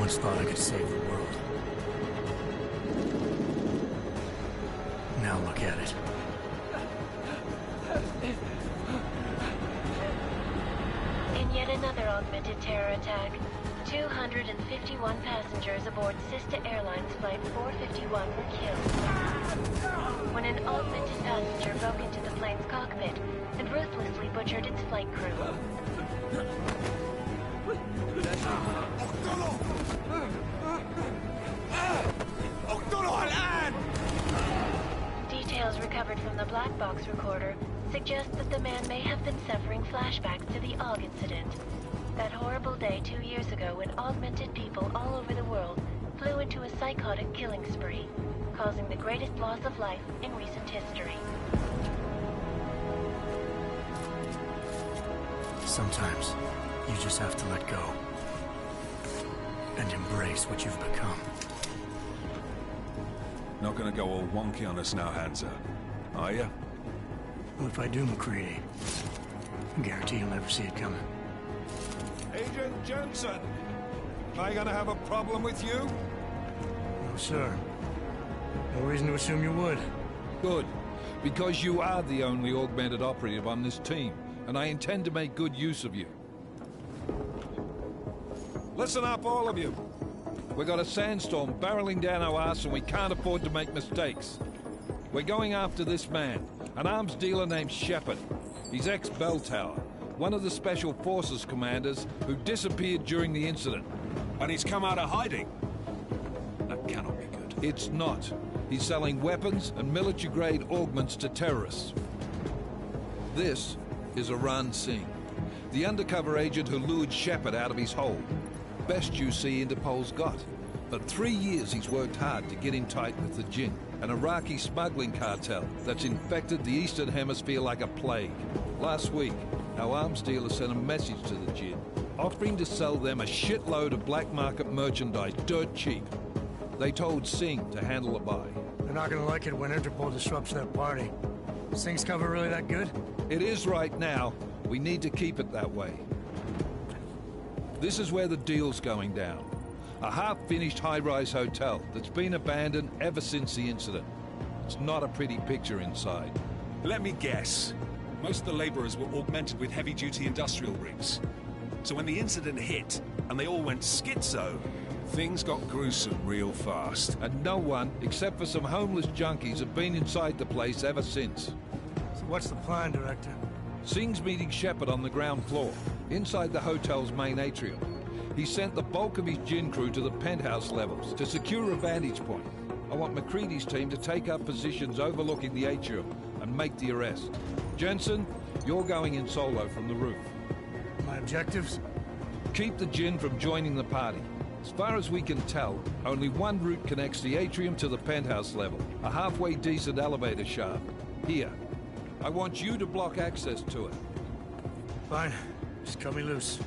once thought I could save the world. Now look at it. In yet another augmented terror attack, 251 passengers aboard Sister Airlines Flight 451 were killed when an augmented passenger broke into the plane's cockpit and ruthlessly butchered its flight crew. Details recovered from the black box recorder suggest that the man may have been suffering flashbacks to the AUG incident. That horrible day 2 years ago when augmented people all over the world flew into a psychotic killing spree, causing the greatest loss of life in recent history. Sometimes, you just have to let go. And embrace what you've become. Not gonna go all wonky on us now, Hansa, are you? Well, if I do, McCready, I guarantee you'll never see it coming. Agent Jensen! Am I gonna have a problem with you? No, sir. No reason to assume you would. Good. Because you are the only augmented operative on this team, and I intend to make good use of you. Listen up, all of you. We got a sandstorm barreling down our arse and we can't afford to make mistakes. We're going after this man, an arms dealer named Shepard. He's ex-Bell Tower, one of the Special Forces commanders who disappeared during the incident. And he's come out of hiding. That cannot be good. It's not. He's selling weapons and military-grade augments to terrorists. This is Aran Singh, the undercover agent who lured Shepard out of his hole. Best you see Interpol's got. For 3 years he's worked hard to get in tight with the Jinn, an Iraqi smuggling cartel that's infected the Eastern Hemisphere like a plague. Last week, our arms dealer sent a message to the Jinn, offering to sell them a shitload of black market merchandise dirt cheap. They told Singh to handle the buy. They're not gonna like it when Interpol disrupts their party. Singh's cover really that good? It is right now. We need to keep it that way. This is where the deal's going down. A half-finished high-rise hotel that's been abandoned ever since the incident. It's not a pretty picture inside. Let me guess. Most of the laborers were augmented with heavy-duty industrial rigs. So when the incident hit, and they all went schizo, things got gruesome real fast. And no one, except for some homeless junkies, have been inside the place ever since. So what's the plan, Director? Singh's meeting Shepard on the ground floor, inside the hotel's main atrium. He sent the bulk of his Jinn crew to the penthouse levels to secure a vantage point. I want McCready's team to take up positions overlooking the atrium and make the arrest. Jensen, you're going in solo from the roof. My objectives? Keep the Jinn from joining the party. As far as we can tell, only one route connects the atrium to the penthouse level, a halfway decent elevator shaft. Here. I want you to block access to it. Fine. Just cut me loose.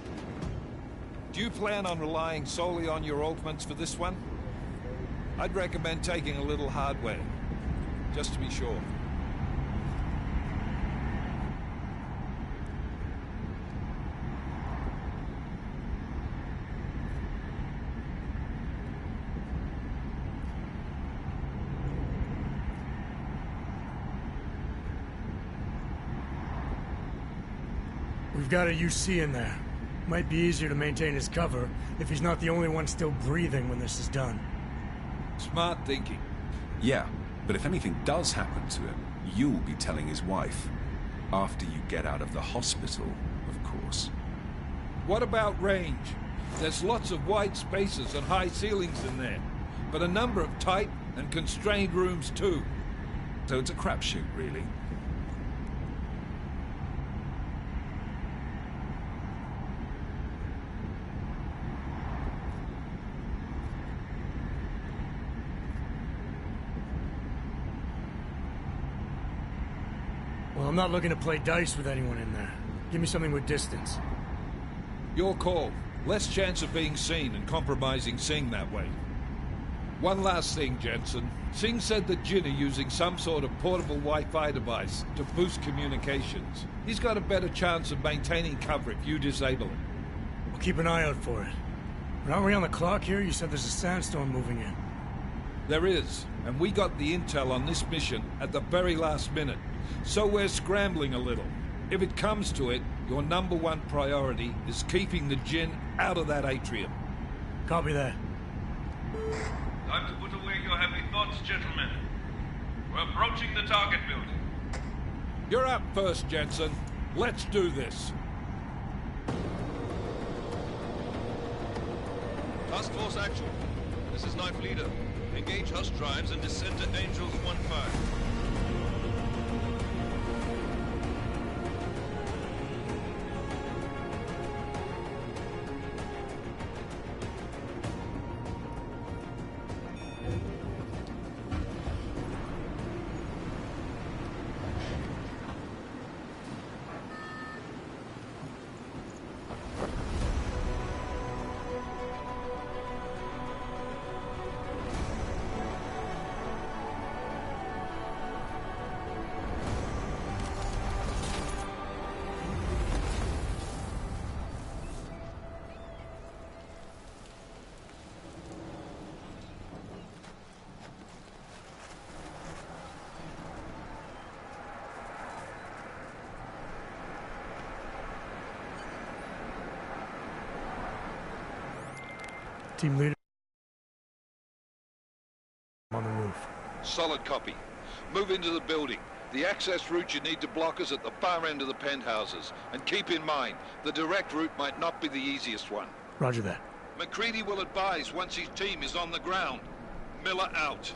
Do you plan on relying solely on your augments for this one? I'd recommend taking a little hardware, just to be sure. We've got a UC in there. Might be easier to maintain his cover if he's not the only one still breathing when this is done. Smart thinking. Yeah, but if anything does happen to him, you'll be telling his wife. After you get out of the hospital, of course. What about range? There's lots of wide spaces and high ceilings in there, but a number of tight and constrained rooms too. So it's a crapshoot, really. Well, I'm not looking to play dice with anyone in there. Give me something with distance. Your call. Less chance of being seen and compromising Singh that way. One last thing, Jensen. Singh said that Jinn are using some sort of portable Wi-Fi device to boost communications. He's got a better chance of maintaining cover if you disable it. We'll keep an eye out for it. But aren't we on the clock here? You said there's a sandstorm moving in. There is, and we got the intel on this mission at the very last minute. So we're scrambling a little. If it comes to it, your #1 priority is keeping the Jinn out of that atrium. Copy that. Time to put away your heavy thoughts, gentlemen. We're approaching the target building. You're up first, Jensen. Let's do this. Task Force Actual. This is Knife Leader. Engage Hush drives and descend to Angels 1-5. Team leader on the roof. Solid copy. Move into the building. The access route you need to block is at the far end of the penthouses. And keep in mind, the direct route might not be the easiest one. Roger that. McCready will advise once his team is on the ground. Miller out.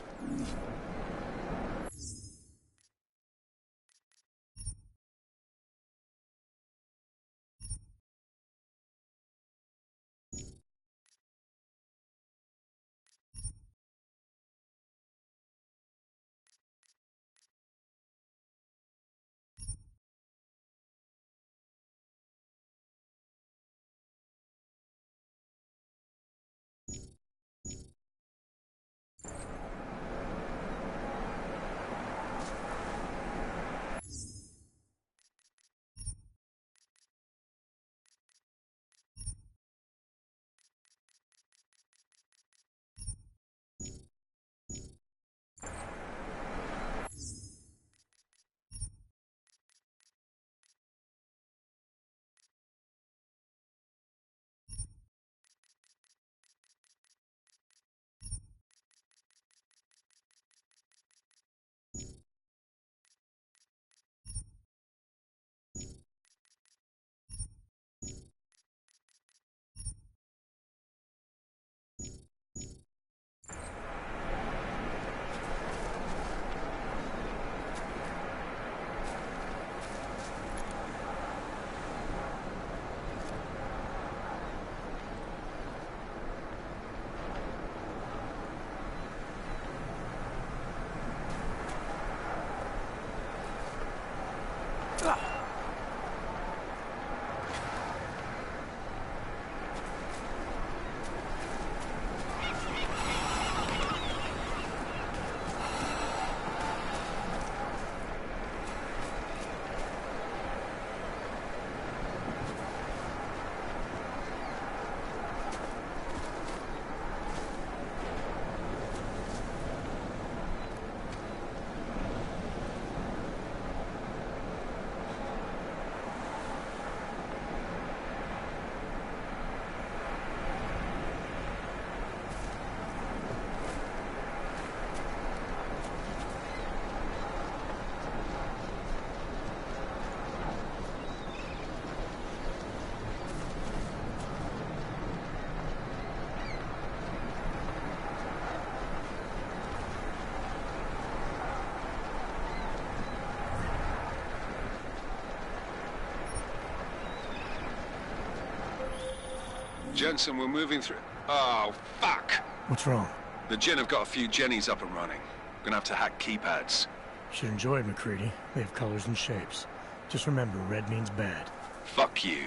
Jensen, we're moving through... Oh, fuck! What's wrong? The Jinn have got a few Jennies up and running. Gonna have to hack keypads. Should enjoy it, McCready. They have colors and shapes. Just remember, red means bad. Fuck you.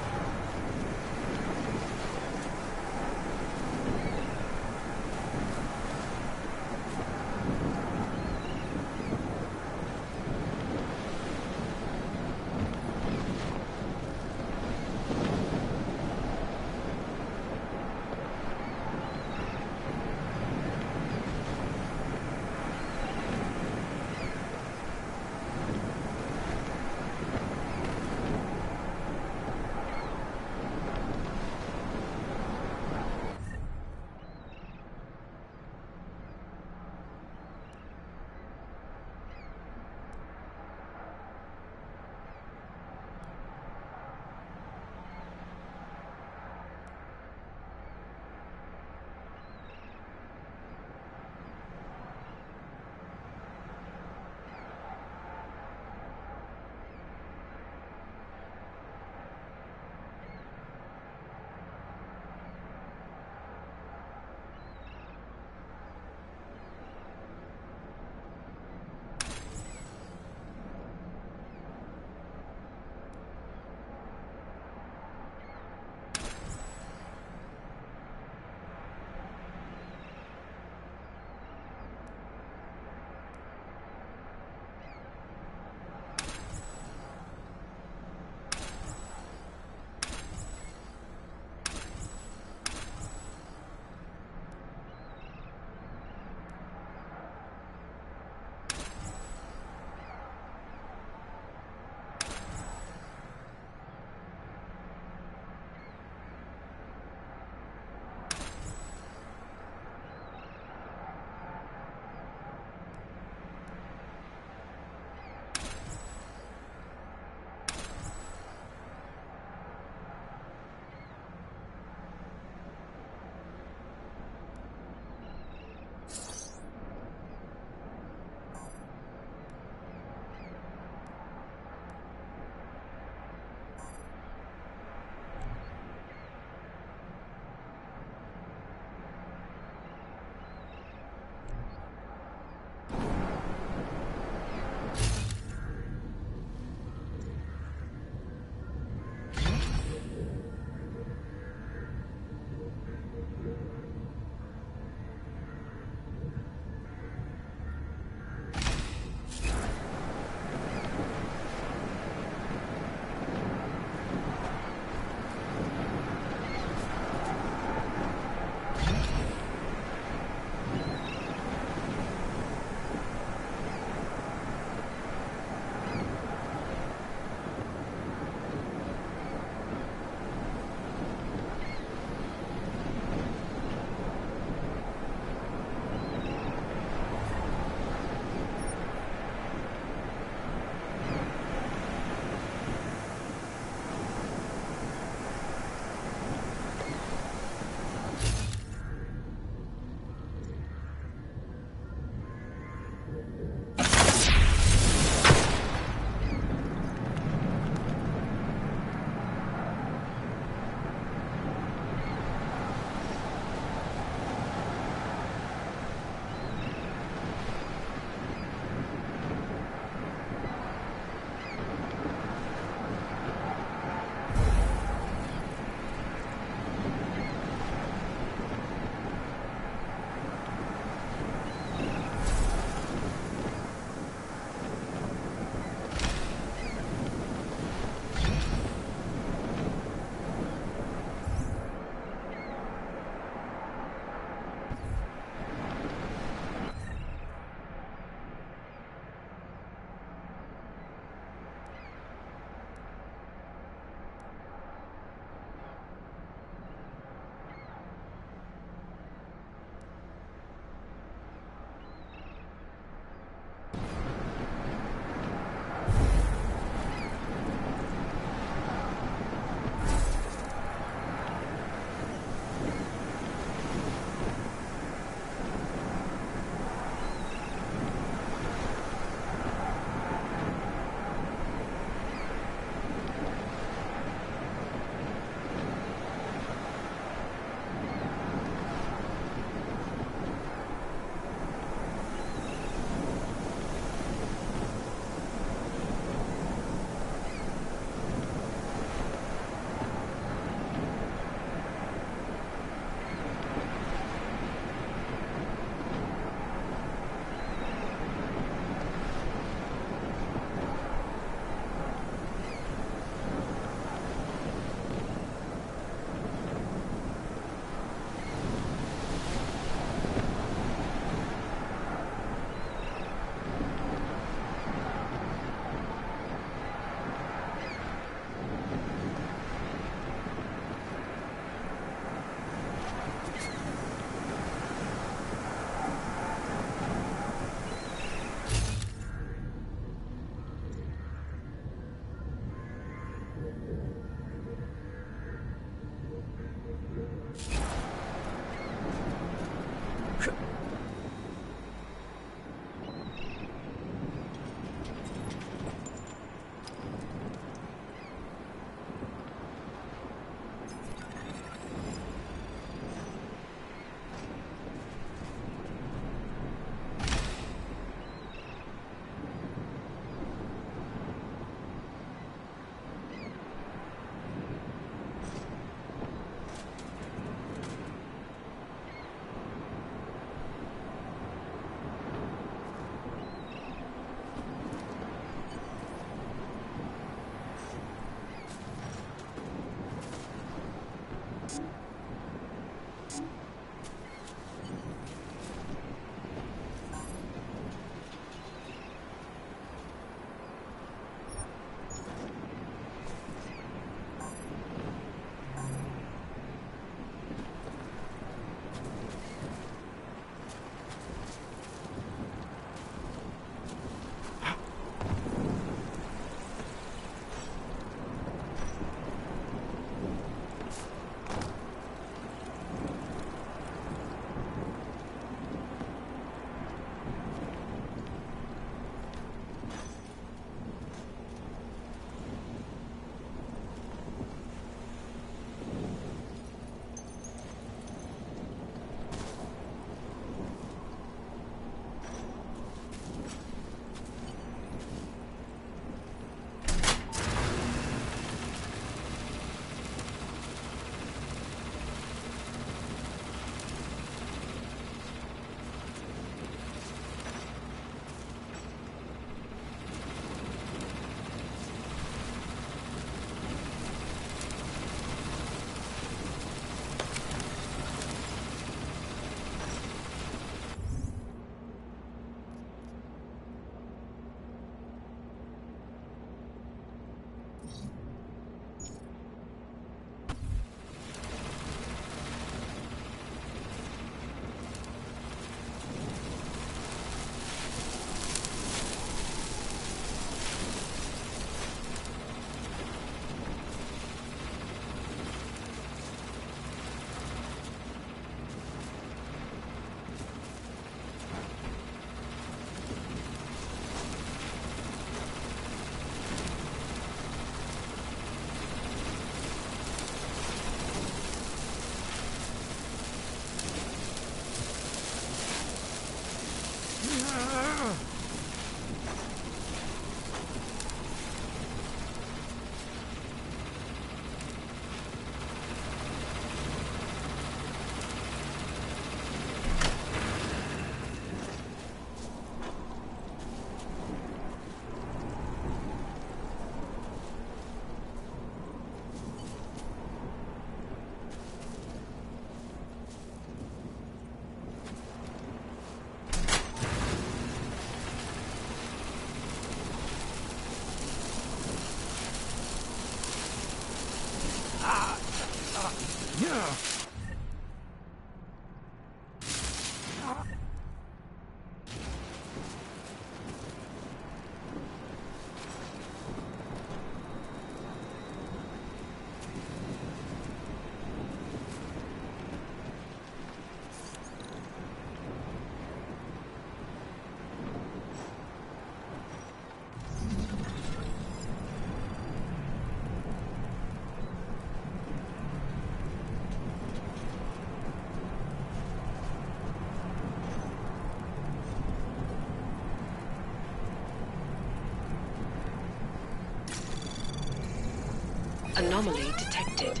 Anomaly detected.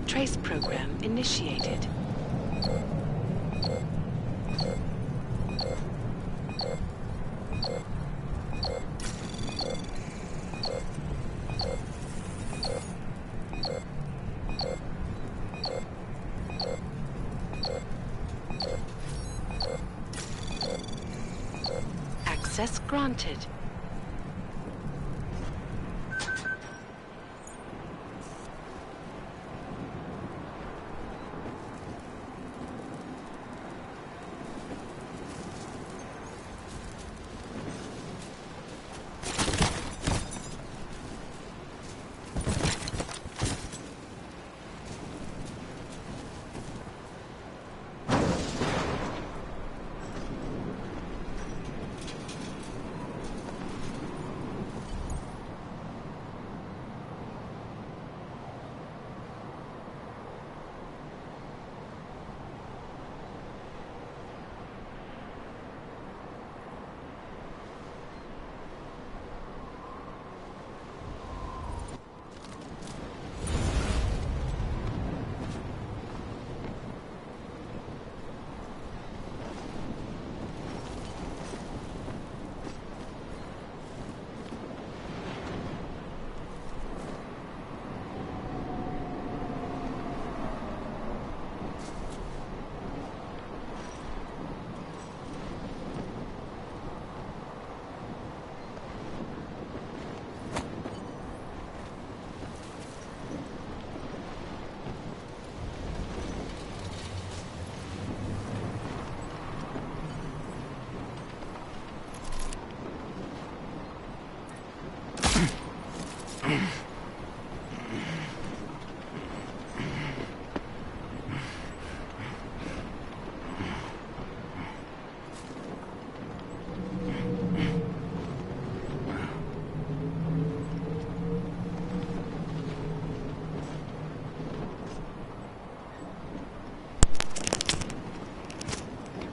Trace program initiated. Access granted.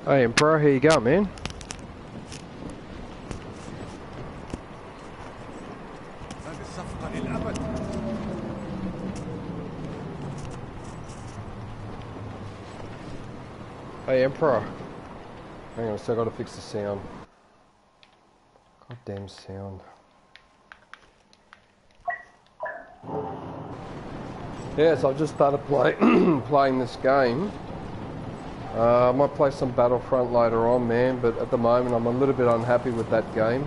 Hey, bro, here you go, man. Hey, Emperor. Hang on a sec, I gotta fix the sound. Goddamn sound. Yeah, so I've just started playing this game. I might play some Battlefront later on, man, but at the moment I'm a little bit unhappy with that game.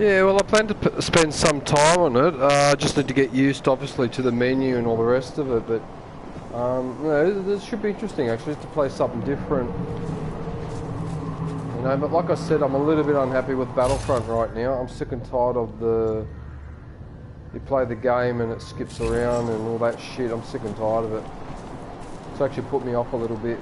Yeah, well, I plan to spend some time on it. I just need to get used, obviously, to the menu and all the rest of it. But you know, this should be interesting actually, to play something different. You know, but like I said, I'm a little bit unhappy with Battlefront right now. I'm sick and tired of the... You play the game and it skips around and all that shit. I'm sick and tired of it. It's actually put me off a little bit.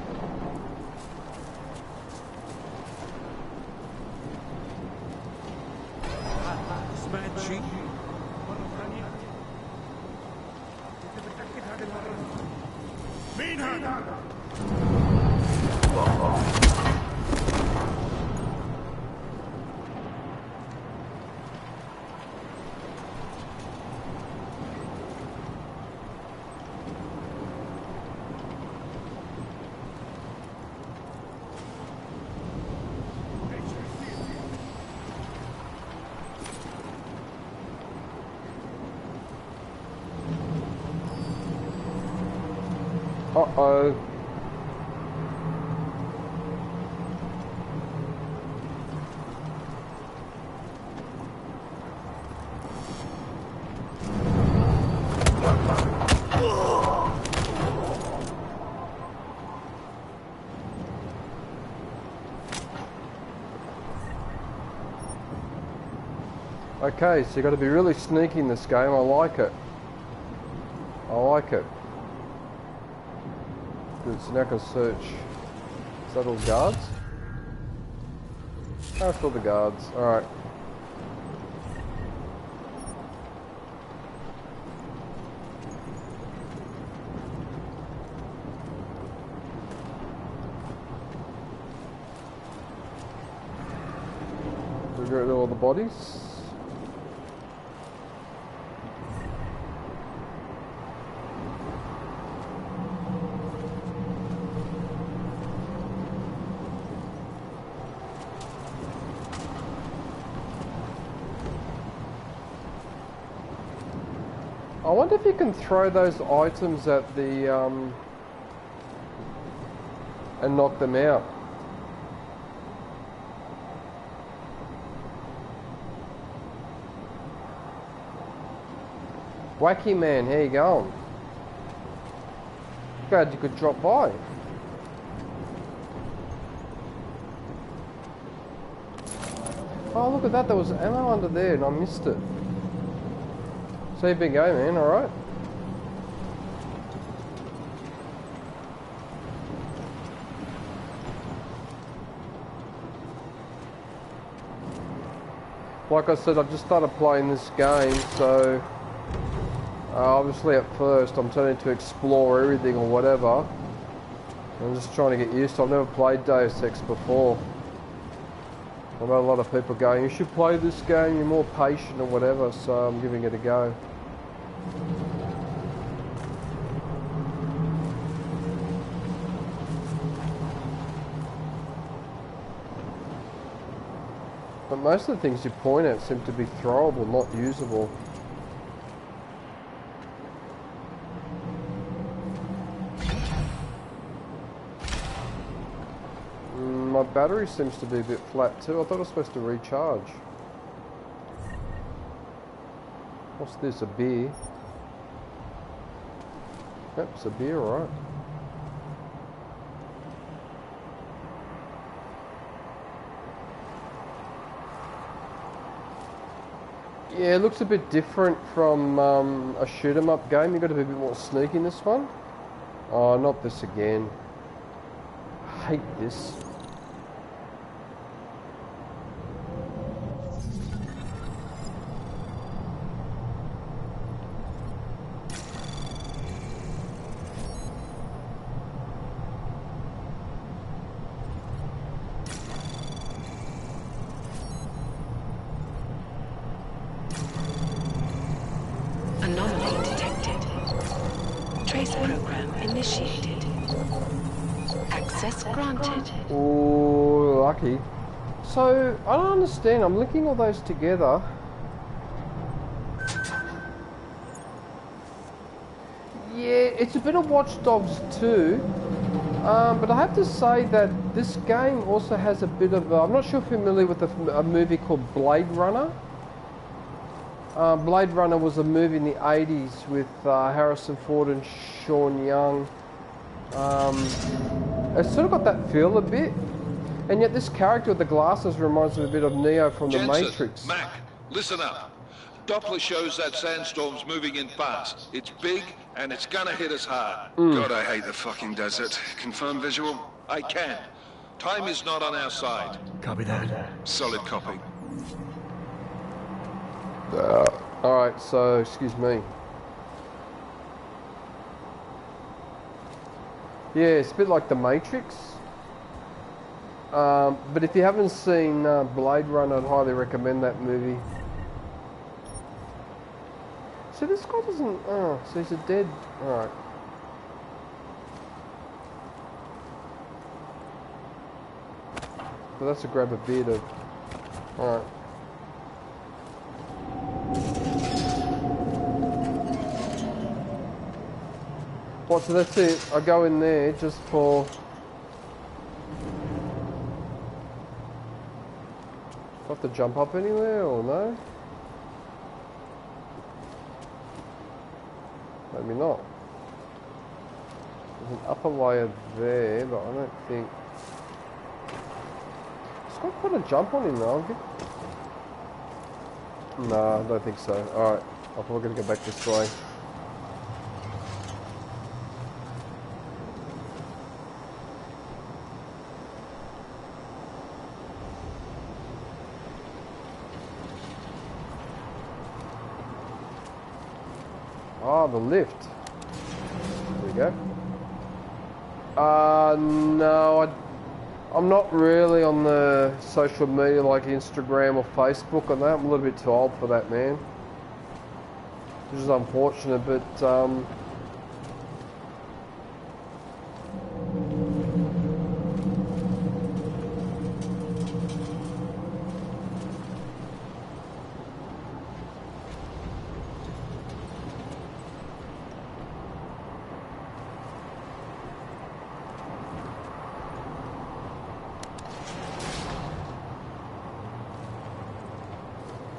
Uh-oh. Okay, so you got to be really sneaky in this game. I like it. I like it. Good, so now I can search. Is that all guards? Oh, it's all the guards. Alright. Do we get rid of all the bodies? I wonder if you can throw those items at the, and knock them out. Wacky man, how you going? Glad you could drop by. Oh, look at that, there was ammo under there and I missed it. So you been going, man, alright? Like I said, I just started playing this game, so obviously at first I'm turning to explore everything or whatever. I'm just trying to get used to it. I've never played Deus Ex before. I know a lot of people going, you should play this game, you're more patient or whatever, so I'm giving it a go. But most of the things you point at seem to be throwable, not usable. My battery seems to be a bit flat too. I thought I was supposed to recharge. What's this, a beer? Yep, it's a beer, alright. Yeah, it looks a bit different from a shoot 'em up game. You've got to be a bit more sneaky in this one. Oh, not this again. I hate this. So, I don't understand, I'm linking all those together. Yeah, it's a bit of Watch Dogs too, but I have to say that this game also has a bit of, I'm not sure if you're familiar with a movie called Blade Runner. Blade Runner was a movie in the 80s with Harrison Ford and Sean Young. It's sort of got that feel a bit, and yet this character with the glasses reminds me a bit of Neo from The Matrix. Mac, listen up. Doppler shows that sandstorm's moving in fast. It's big, and it's gonna hit us hard. God, I hate the fucking desert. Confirm visual? I can. Time is not on our side. Copy that. Solid copy. Alright, so, excuse me. Yeah, it's a bit like The Matrix. But if you haven't seen Blade Runner, I'd highly recommend that movie. So this guy doesn't... Oh, so he's a dead... Alright. So that's to grab a beard of... Alright. What, so that's it. I go in there just for... Do I have to jump up anywhere or no? Maybe not. There's an upper layer there, but I don't think... It's got quite a jump on him though. No, I don't think so. Alright, I'm probably going to go back this way. Ah, the lift. There we go. No, I'm not really on the social media like Instagram or Facebook on that. I'm a little bit too old for that, man. Which is unfortunate, but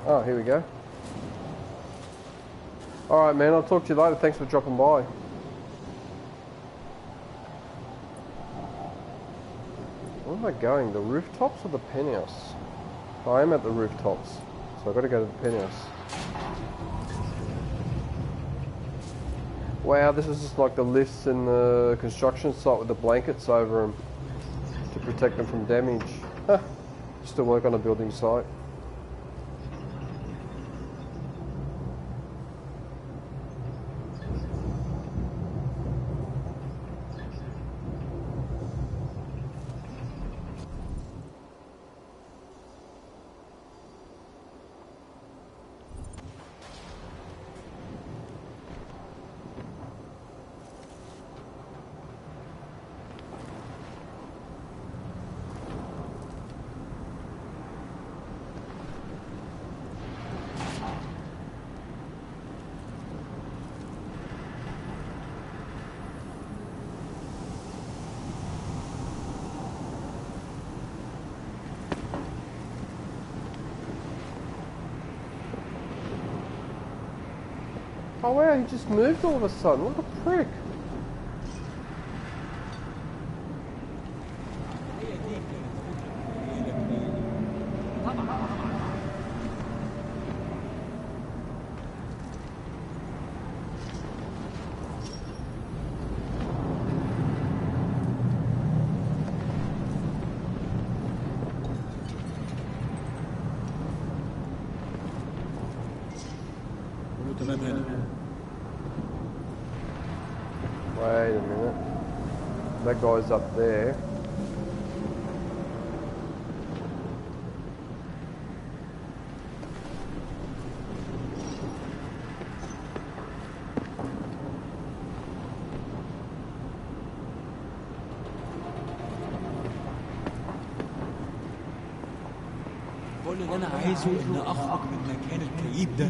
oh, here we go. Alright, man, I'll talk to you later. Thanks for dropping by. Where am I going? The rooftops or the penthouse? Oh, I am at the rooftops, so I've got to go to the penthouse. Wow, this is just like the lifts in the construction site with the blankets over them to protect them from damage. Still work on a building site. Oh wow, he just moved all of a sudden. What a prick. Wait a minute. That guy's up there. كل اللي انا عايزه ان اخرج من المكان الكئيب ده.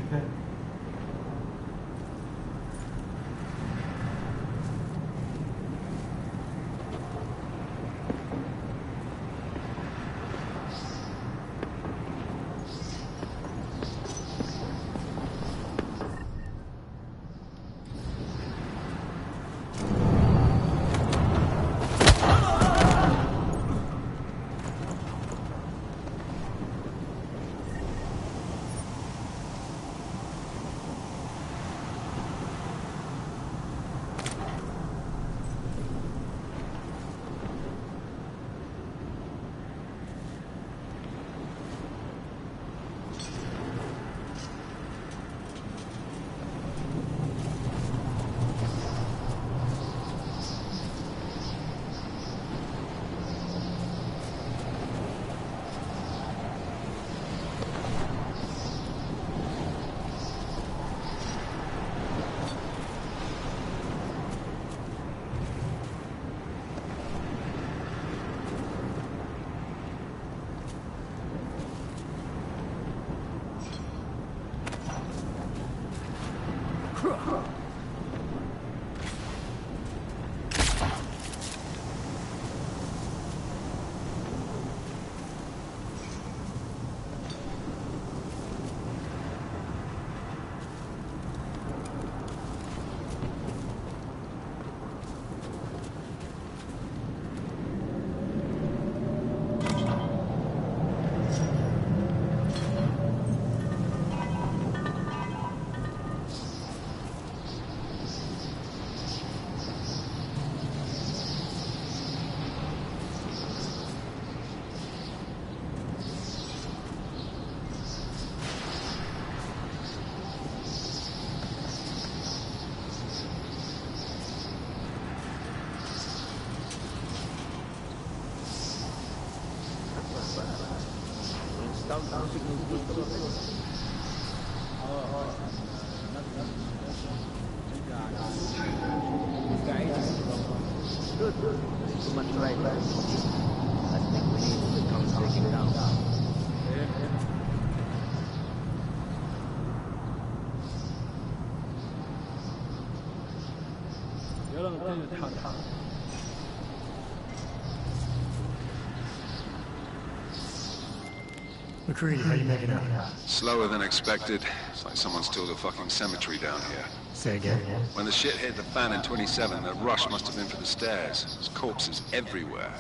McCready, how you making out? Slower than expected. It's like someone's tilled a fucking cemetery down here. Say again? When the shit hit the fan in 27, that rush must have been for the stairs. There's corpses everywhere.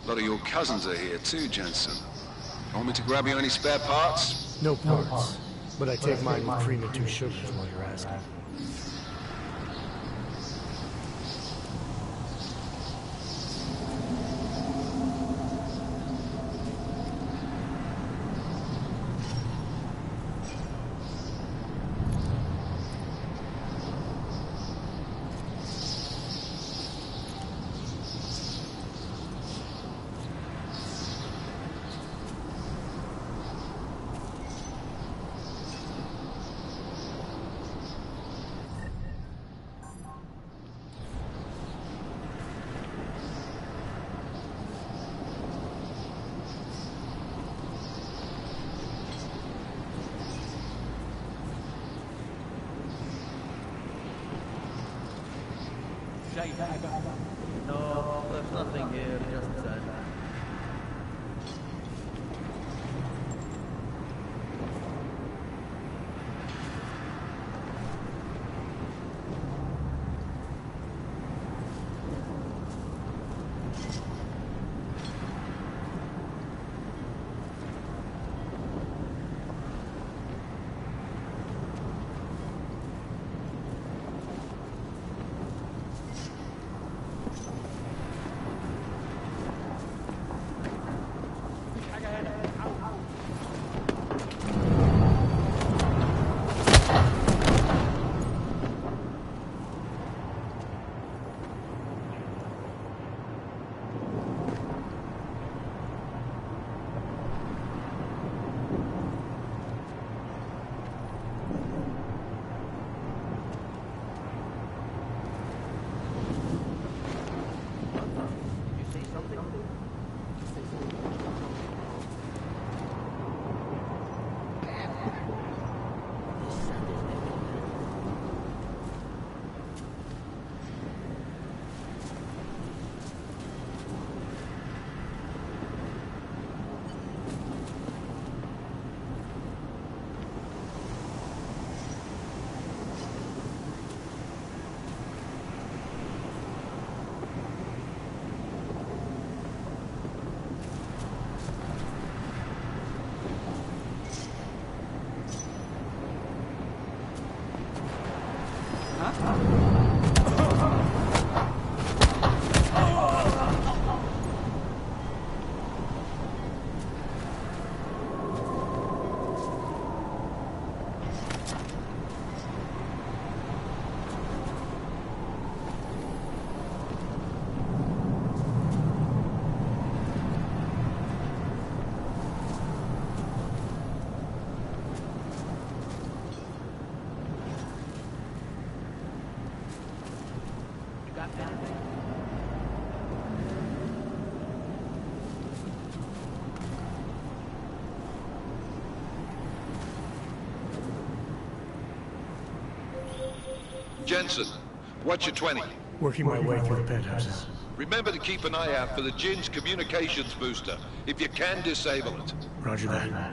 A lot of your cousins are here too, Jensen. Want me to grab you any spare parts? No parts. But I take mine with cream and 2 sugars while you're asking. No, there's nothing here, just that. Jensen, what's your 20? Working my way through the penthouses. Remember to keep an eye out for the Jinn's communications booster. If you can, disable it. Roger that.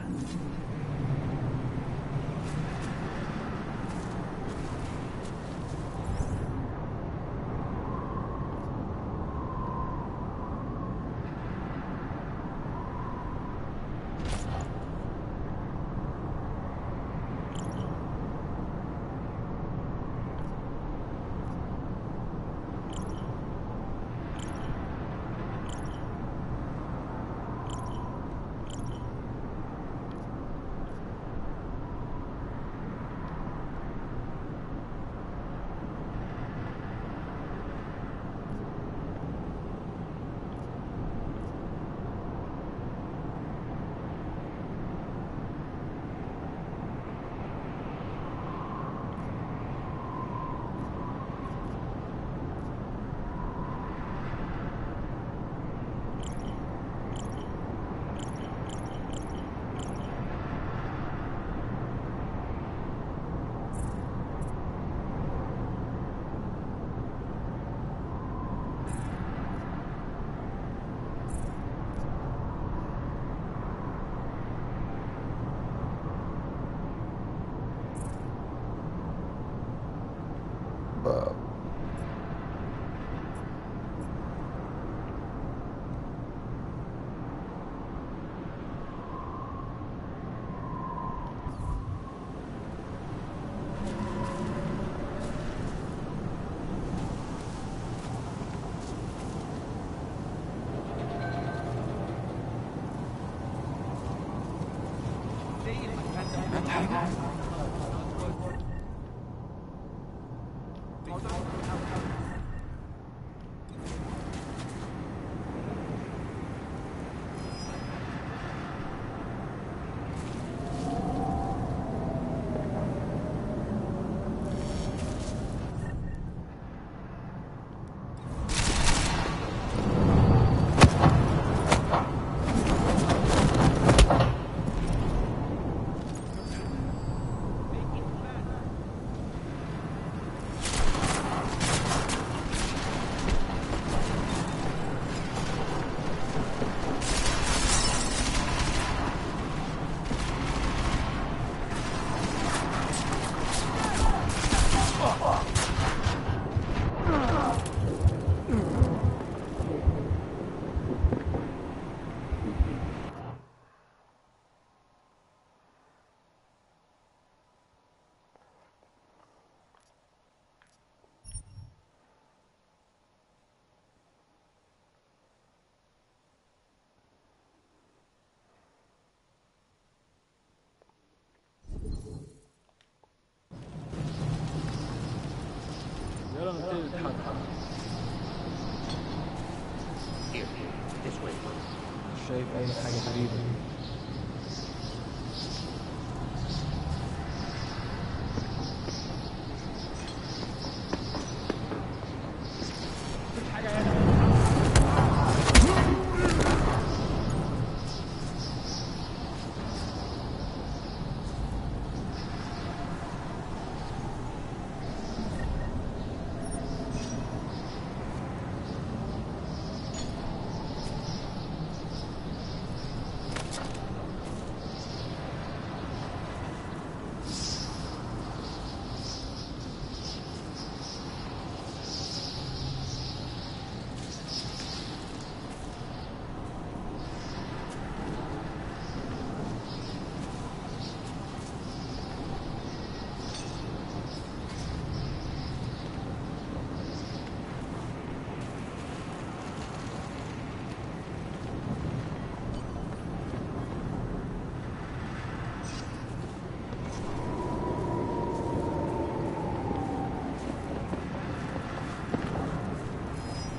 شايف اي حاجه غريبه.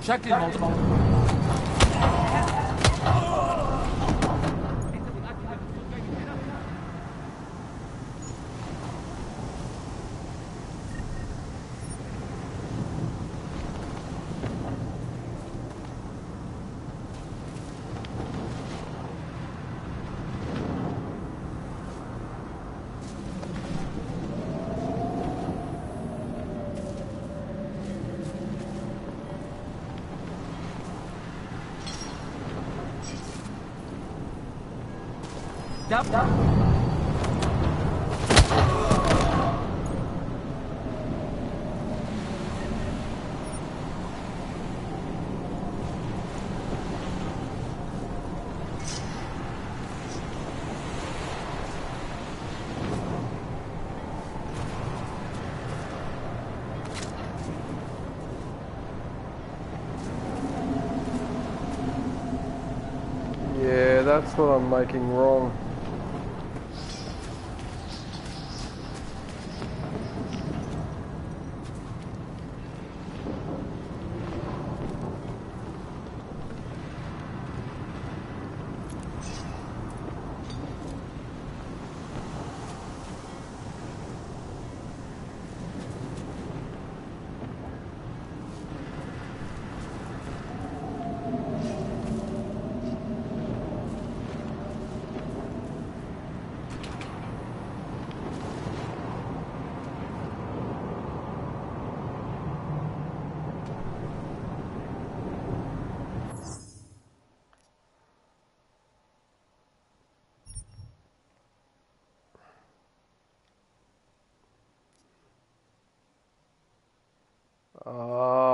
شكل الموضوع Yeah, that's what I'm making wrong.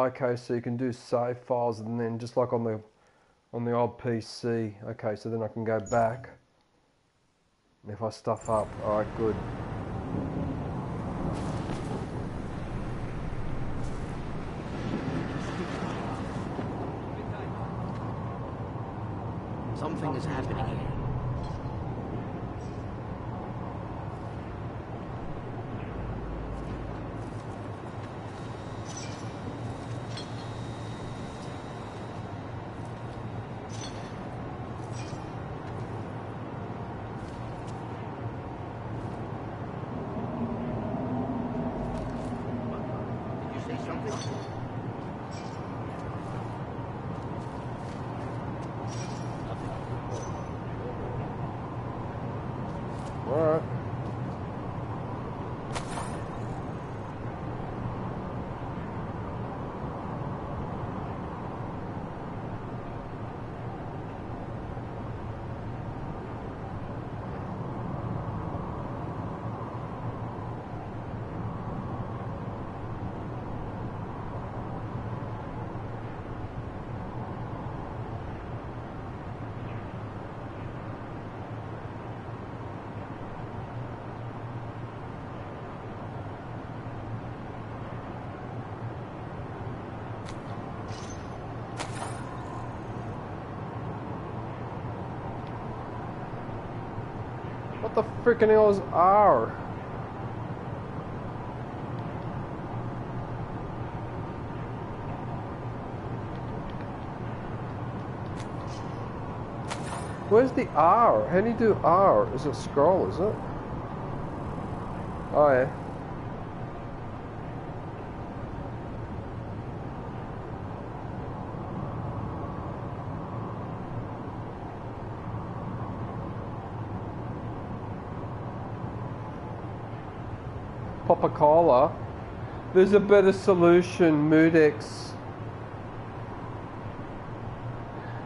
Okay, so you can do save files and then just like on the old PC. Okay, so then I can go back if I stuff up. Alright, good. Something is happening here. Alright. What the freaking hell is R? Where's the R? How do you do R? Is it scroll, is it? Oh yeah. Coca-Cola. There's a better solution, Moodex.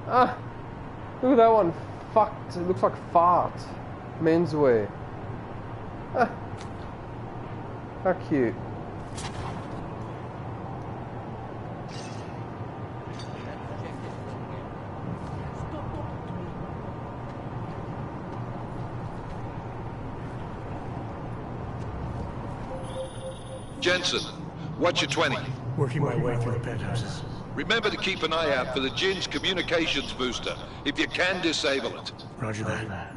Ah, look at that one. Fucked. It looks like fart. Menswear. Ah, how cute. Jensen, what's your 20? Working my way through the penthouses. Remember to keep an eye out for the Jinn's communications booster, if you can disable it. Roger that.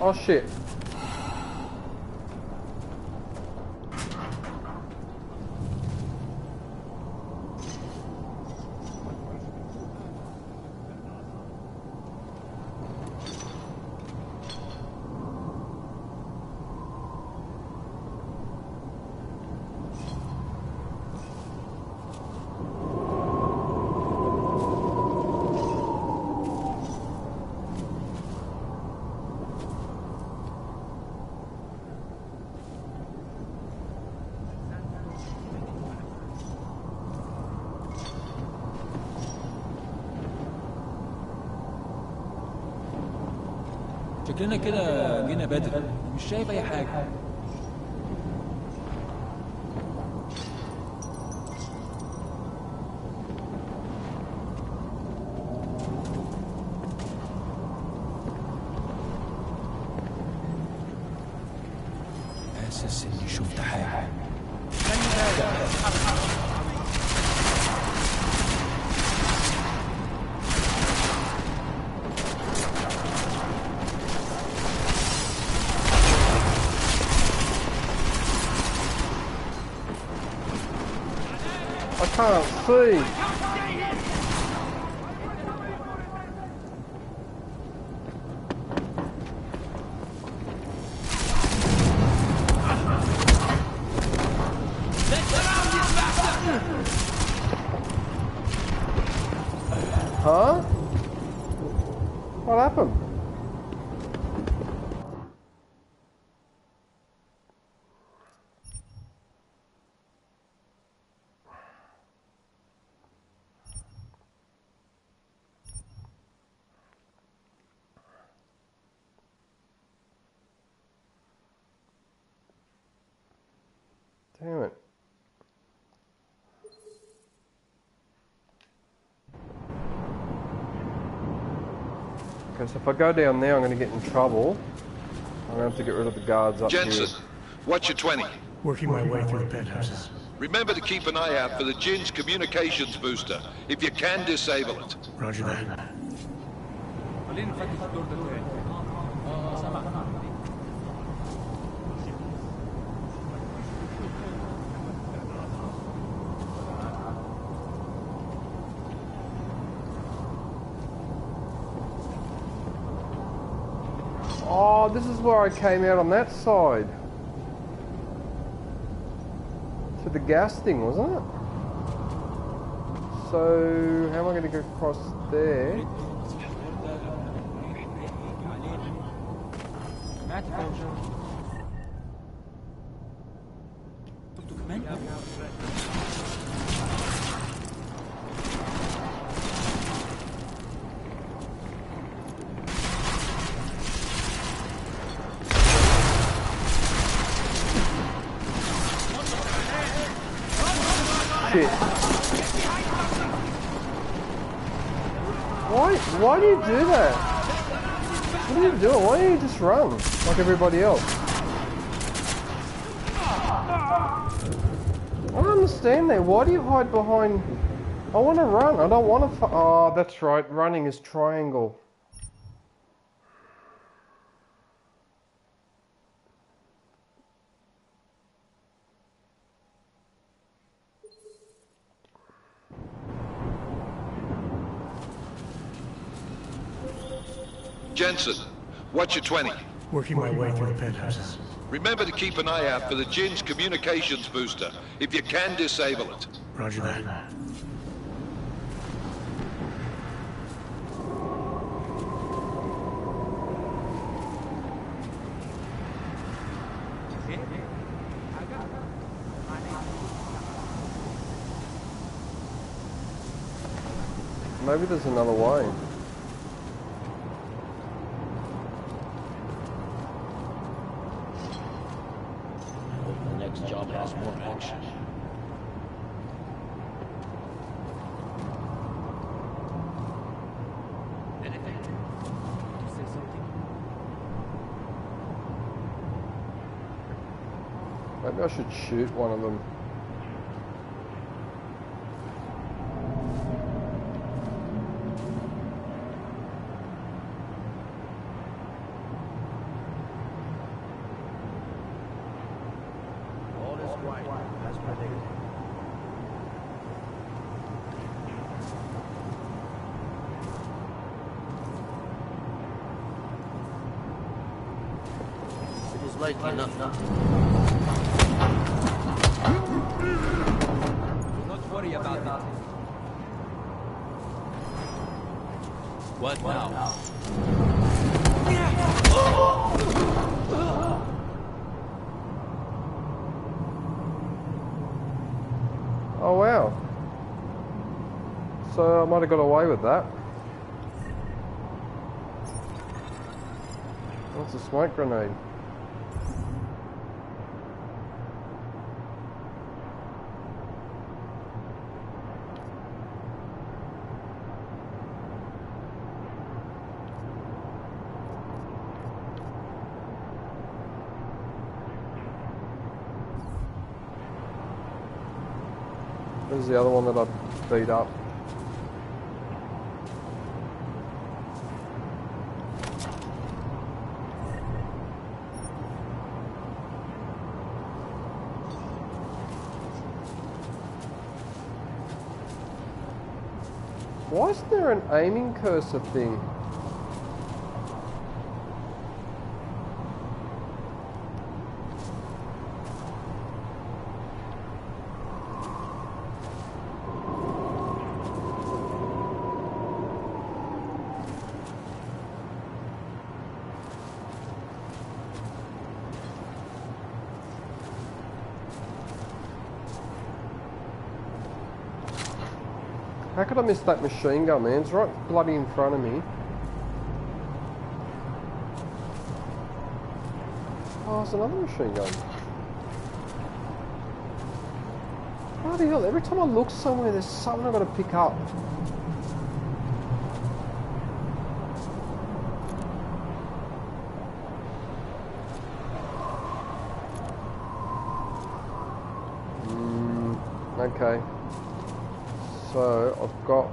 Oh shit. شكلنا كده جينا بدري مش شايف اي حاجه. حاسس اني شفت حاجه. I can't see. Huh? What happened? Damn it. Okay, so if I go down there, I'm going to get in trouble. I'm going to have to get rid of the guards up Jensen, here. what's your 20? Working my way through the penthouses. Remember to keep an eye out for the Jin's communications booster. If you can, disable it. Roger that. خلينا نفتش الدور ده تاني. سامع. Oh, this is where I came out on that side. To the gas thing, wasn't it? So, how am I going to go across there? Shit. Why do you do that? What are you doing? Why don't you just run like everybody else? I don't understand that. Why do you hide behind... I want to run. I don't want to... Oh, that's right. Running is triangle. Jensen, what's your 20? Working my way through the penthouses. Remember to keep an eye out for the Jin's communications booster. If you can, disable it. Roger that. Maybe there's another way. Job has more action. Anything? You say something? Maybe I should shoot one of them. Most likely not. Do not worry about it. What now? Oh wow. So I might have got away with that. What's a smoke grenade? There's the other one that I beat up. Why is there an aiming cursor thing? How could I miss that machine gun, man? It's right bloody in front of me. Oh, it's another machine gun. Bloody hell, every time I look somewhere, there's something I've got to pick up. Okay. So, I've got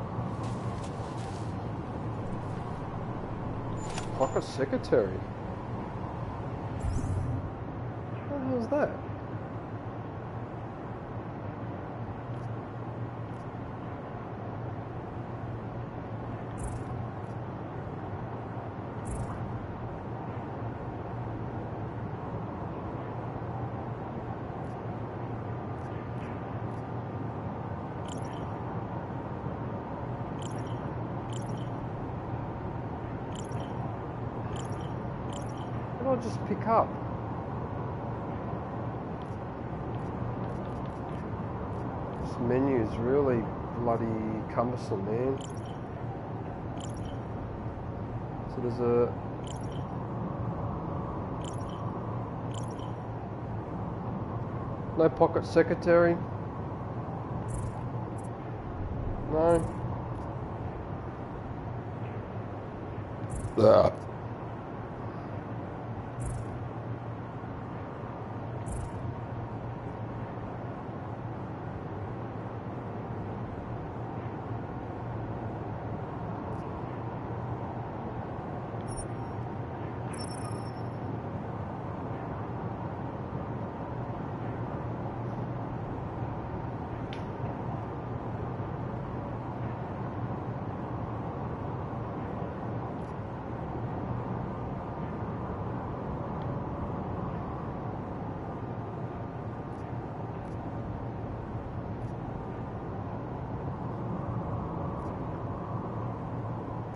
Pocket Secretary. What the hell is that? What did I just pick up? This menu is really bloody cumbersome, man. So there's a... No Pocket Secretary. No. Ugh.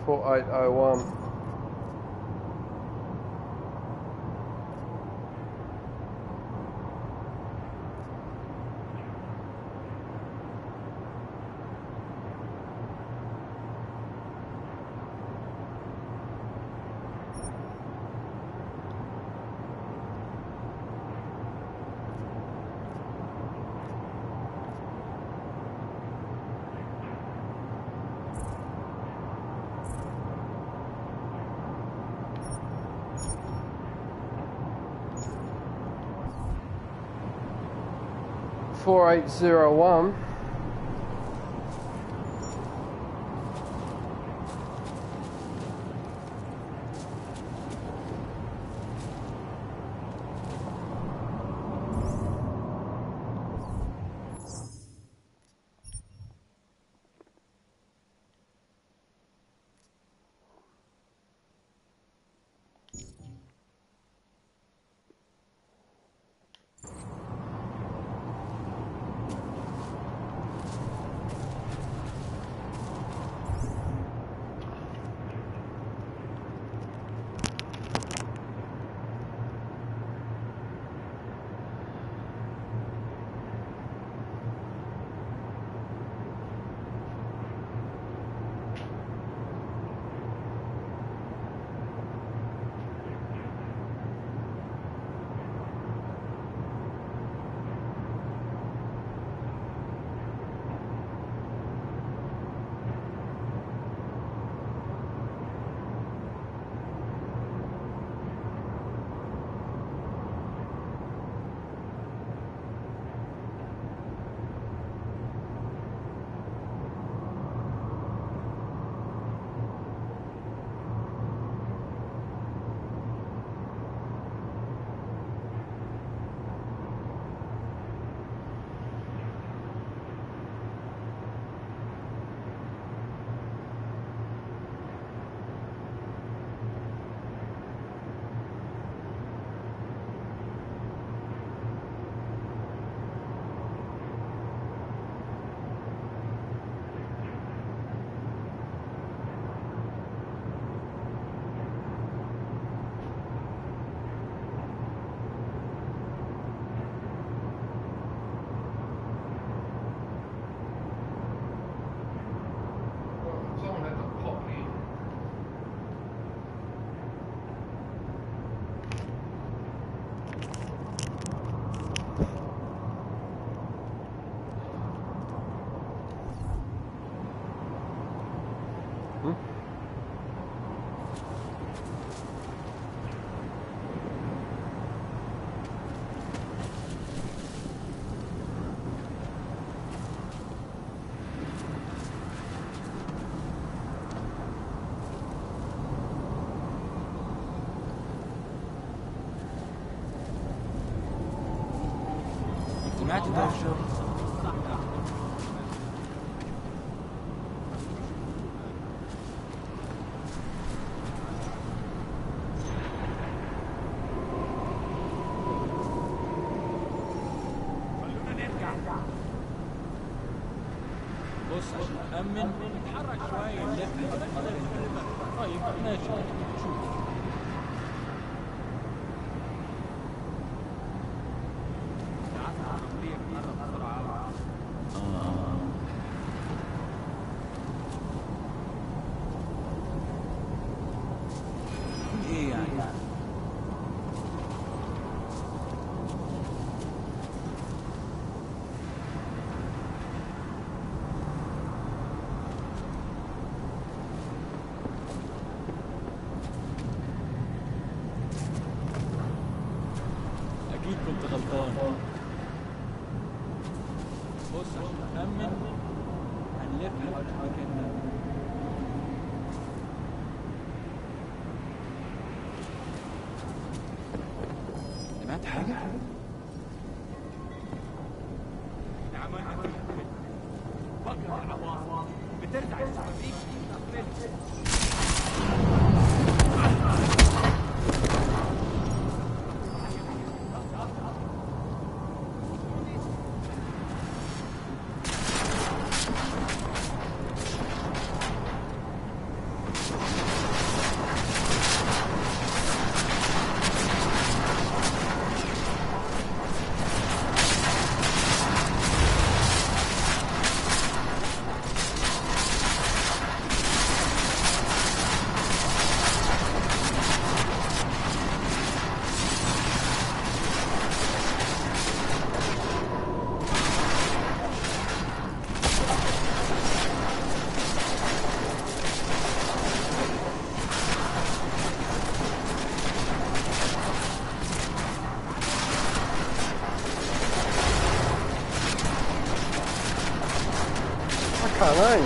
Four 801. Four 801. بص عشان نأمن نتحرك شوية نلف. طيب ماشي شوف. ايه يعني؟ أكيد كنت غلطان. بص عشان نأمن هنلف لحد مكاننا. سمعت حاجة؟ عملنا كده. فكر يا عباس. بترجع السعودية. Caralho!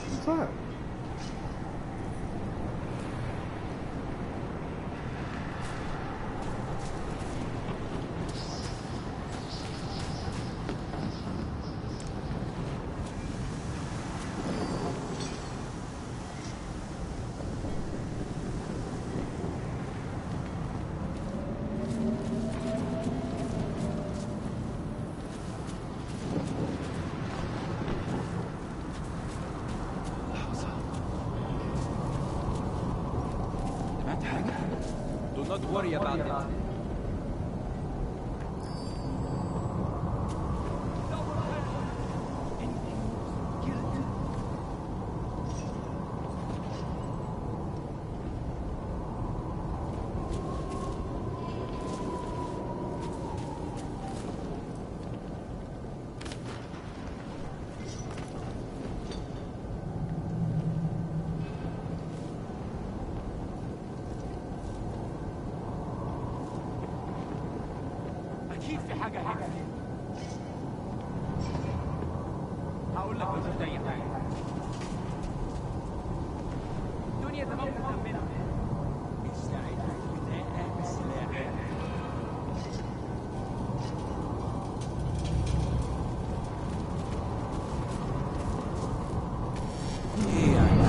What's that? Do not worry about it. أكيد في حاجة هنا. هقول لك مش أي حاجة. الدنيا تمام مطمنة. استعد للبداية بالسلاح. إيه يعني؟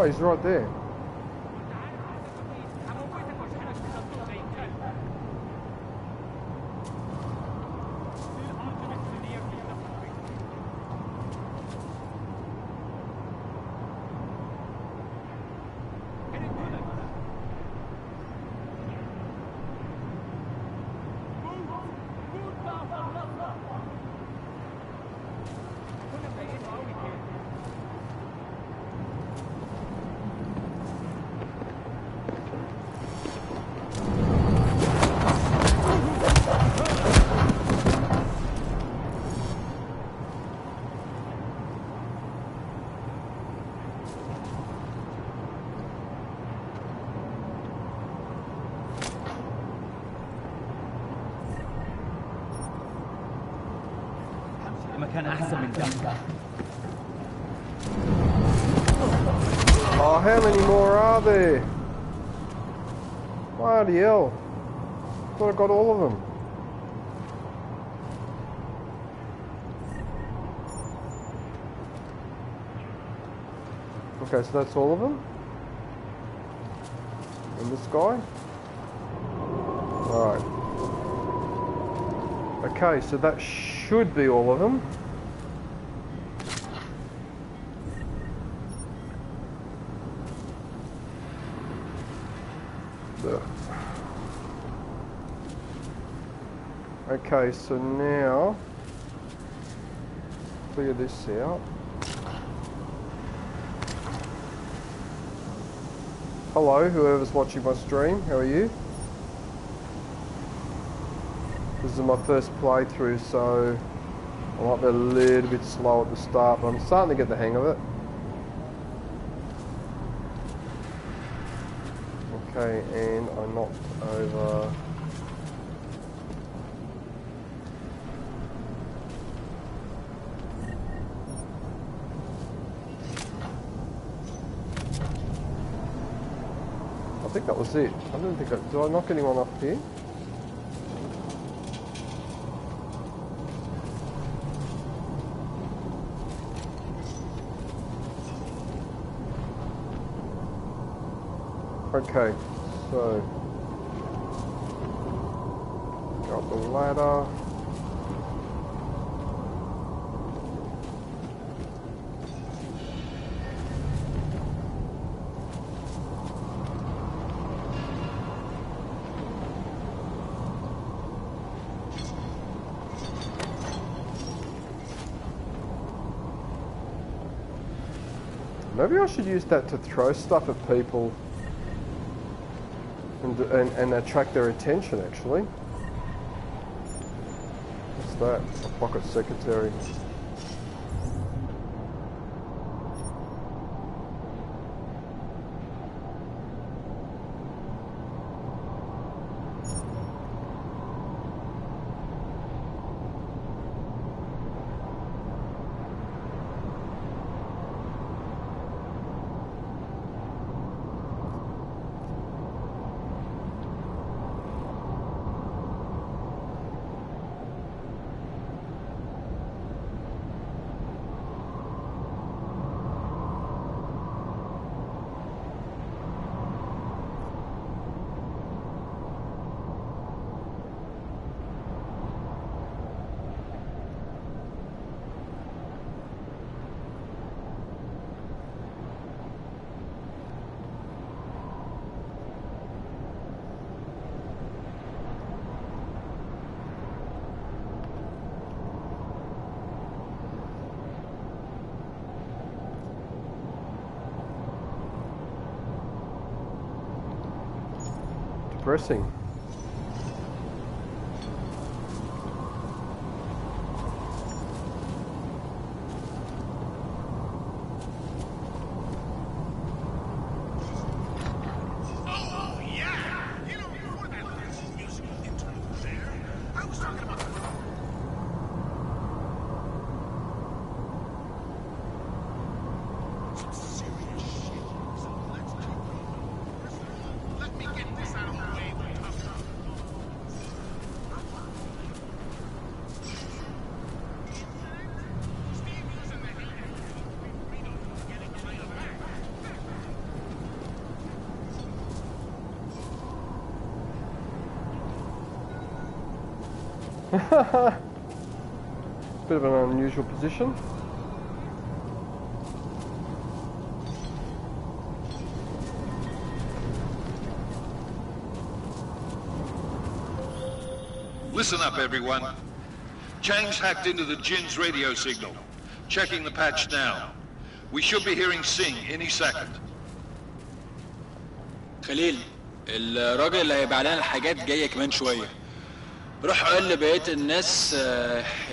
Oh, he's right there. مكان أحسن من ده. Oh, how many more are there? Bloody hell. I thought I got all of them. Okay, so that's all of them? And this guy? Alright. Okay, so that should be all of them. Okay, so now clear this out. Hello, whoever's watching my stream, how are you? This is my first playthrough, so I might be a little bit slow at the start, but I'm starting to get the hang of it. Okay, and I knocked over... I think that was it. I didn't think did I knock anyone off here? Okay, so go up the ladder. Maybe I should use that to throw stuff at people and attract their attention, actually. What's that? A pocket secretary. Depressing. Bit of an unusual position. Listen up, everyone. Chang's hacked into the Jinn's radio signal. Checking the patch now. We should be hearing Singh any second. خليل، الراجل اللي هيبيع لنا الحاجات جاي كمان شوية. روح قول لبقية الناس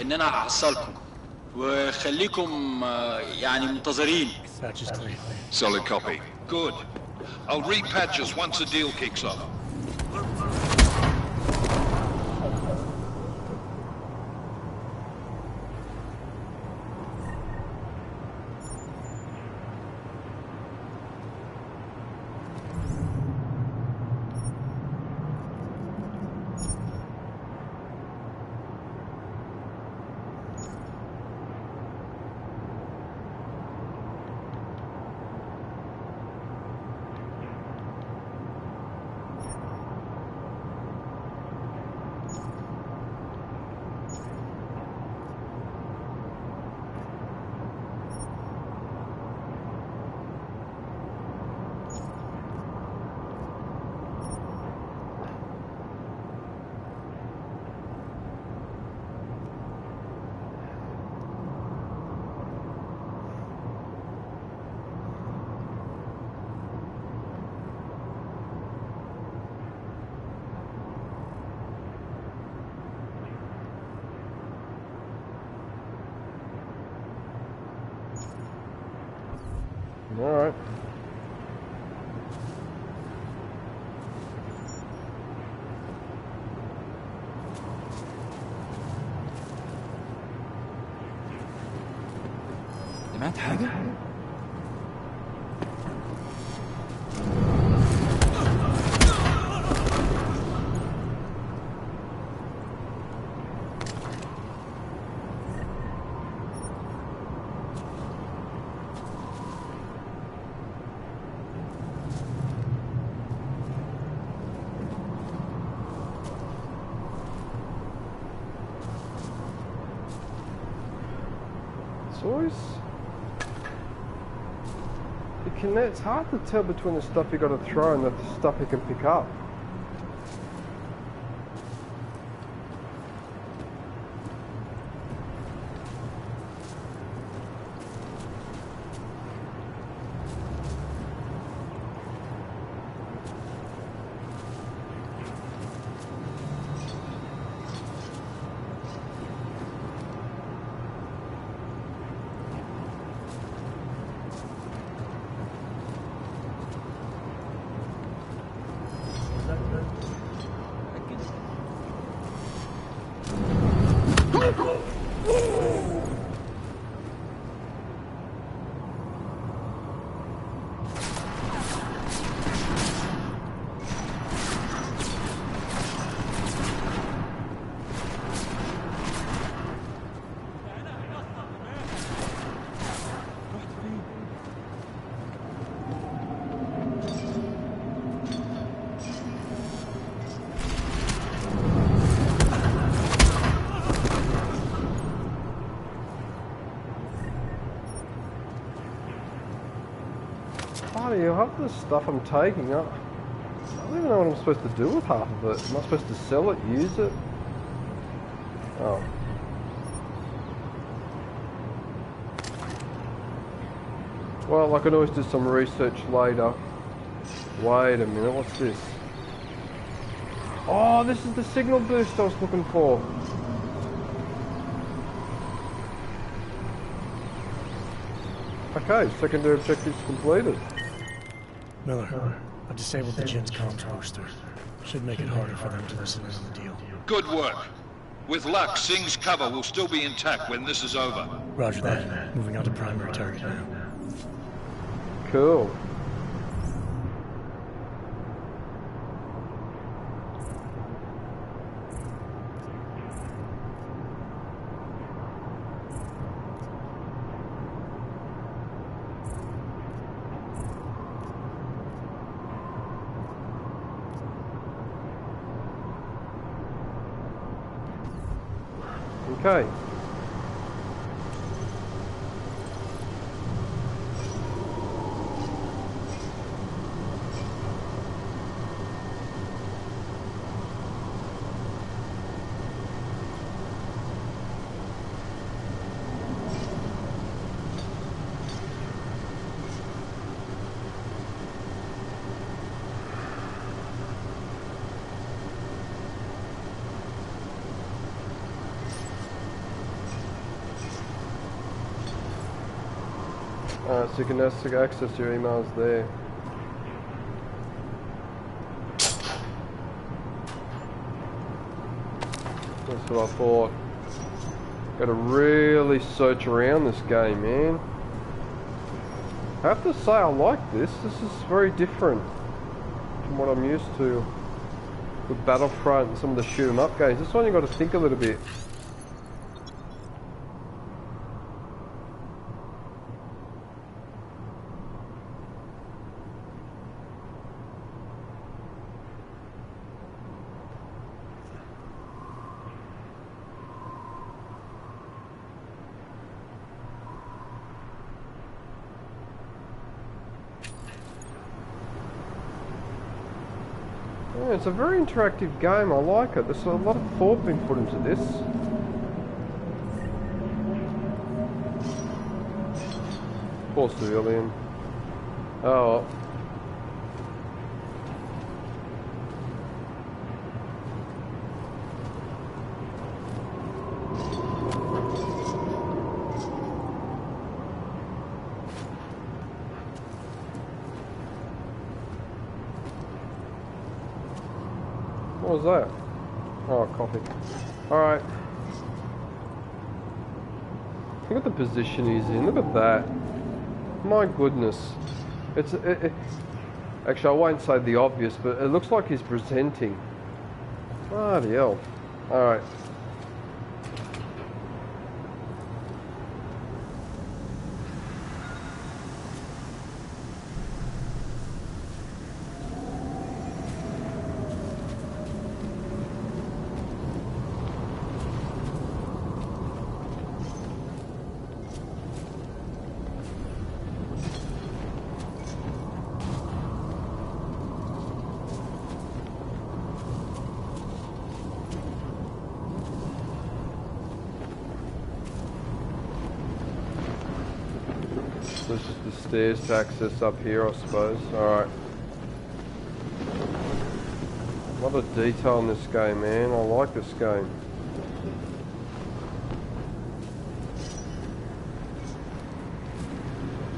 إن أنا هحصلكم وخليكم يعني منتظرين. Solid copy. Good. I'll repatch us once the deal kicks off. Alright. سمعت حاجة؟ It's hard to tell between the stuff you got to throw and the stuff you can pick up. You have the stuff I'm taking. I don't even know what I'm supposed to do with half of it. Am I supposed to sell it, use it? Oh. Well, I can always do some research later. Wait a minute, what's this? Oh, this is the signal boost I was looking for. Okay, secondary objectives completed. Miller, I disabled the Jinn's comms booster. Should make it harder for them to listen in on the deal. Good work. With luck, Singh's cover will still be intact when this is over. Roger that. Moving on to primary target now. Cool. Okay. So you can access your emails there. That's what I thought. Gotta really search around this game, man. I have to say I like this. This is very different from what I'm used to with Battlefront and some of the shoot 'em up games. This one you gotta think a little bit. Yeah, it's a very interactive game, I like it. There's a lot of thought being put into this. Poor civilian. Oh. What was that? Oh, coffee. Alright. Look at the position he's in. Look at that. My goodness. Actually, I won't say the obvious, but it looks like he's presenting. Bloody hell. Alright. There's just the stairs to access up here, I suppose. Alright. A lot of detail in this game, man. I like this game.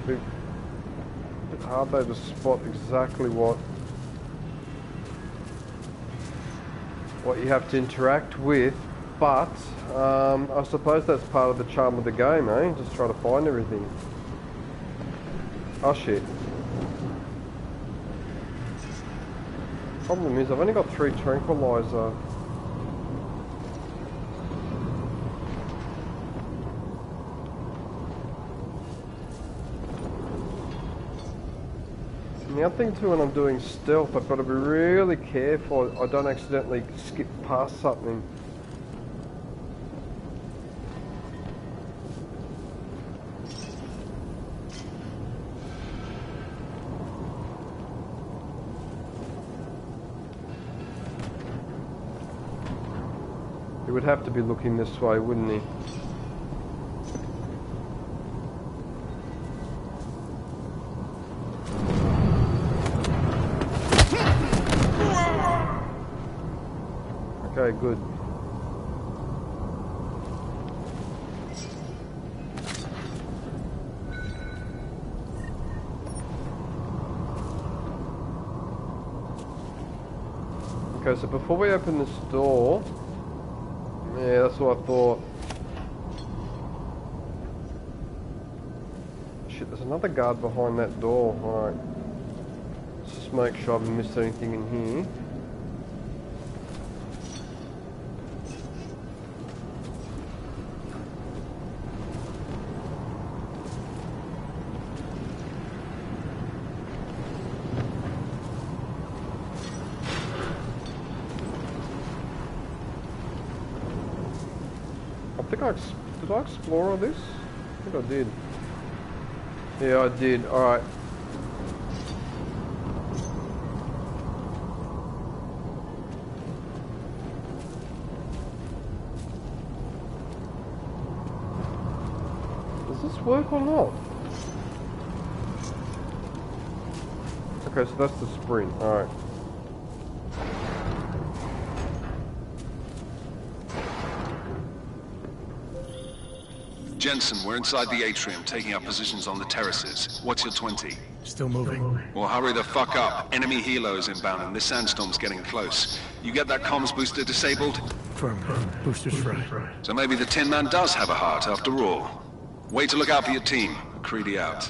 It's a bit hard though to spot exactly what you have to interact with, but I suppose that's part of the charm of the game, eh? Just try to find everything. Oh shit. Problem is, I've only got 3 tranquilizer. And the other thing too, when I'm doing stealth, I've got to be really careful I don't accidentally skip past something. He would have to be looking this way, wouldn't he? Okay, good. Okay, so before we open this door, yeah, that's what I thought. Shit, there's another guard behind that door. Alright. Let's just make sure I haven't missed anything in here. did I explore all this? I think I did. Yeah, I did. Alright. Does this work or not? Okay, so that's the sprint. Alright. Jensen, we're inside the atrium, taking up positions on the terraces. What's your 20? Still moving. Well, hurry the fuck up. Enemy helos inbound and this sandstorm's getting close. You get that comms booster disabled? Firm. Booster's free. So maybe the Tin Man does have a heart after all. Way to look out for your team. Creedy out.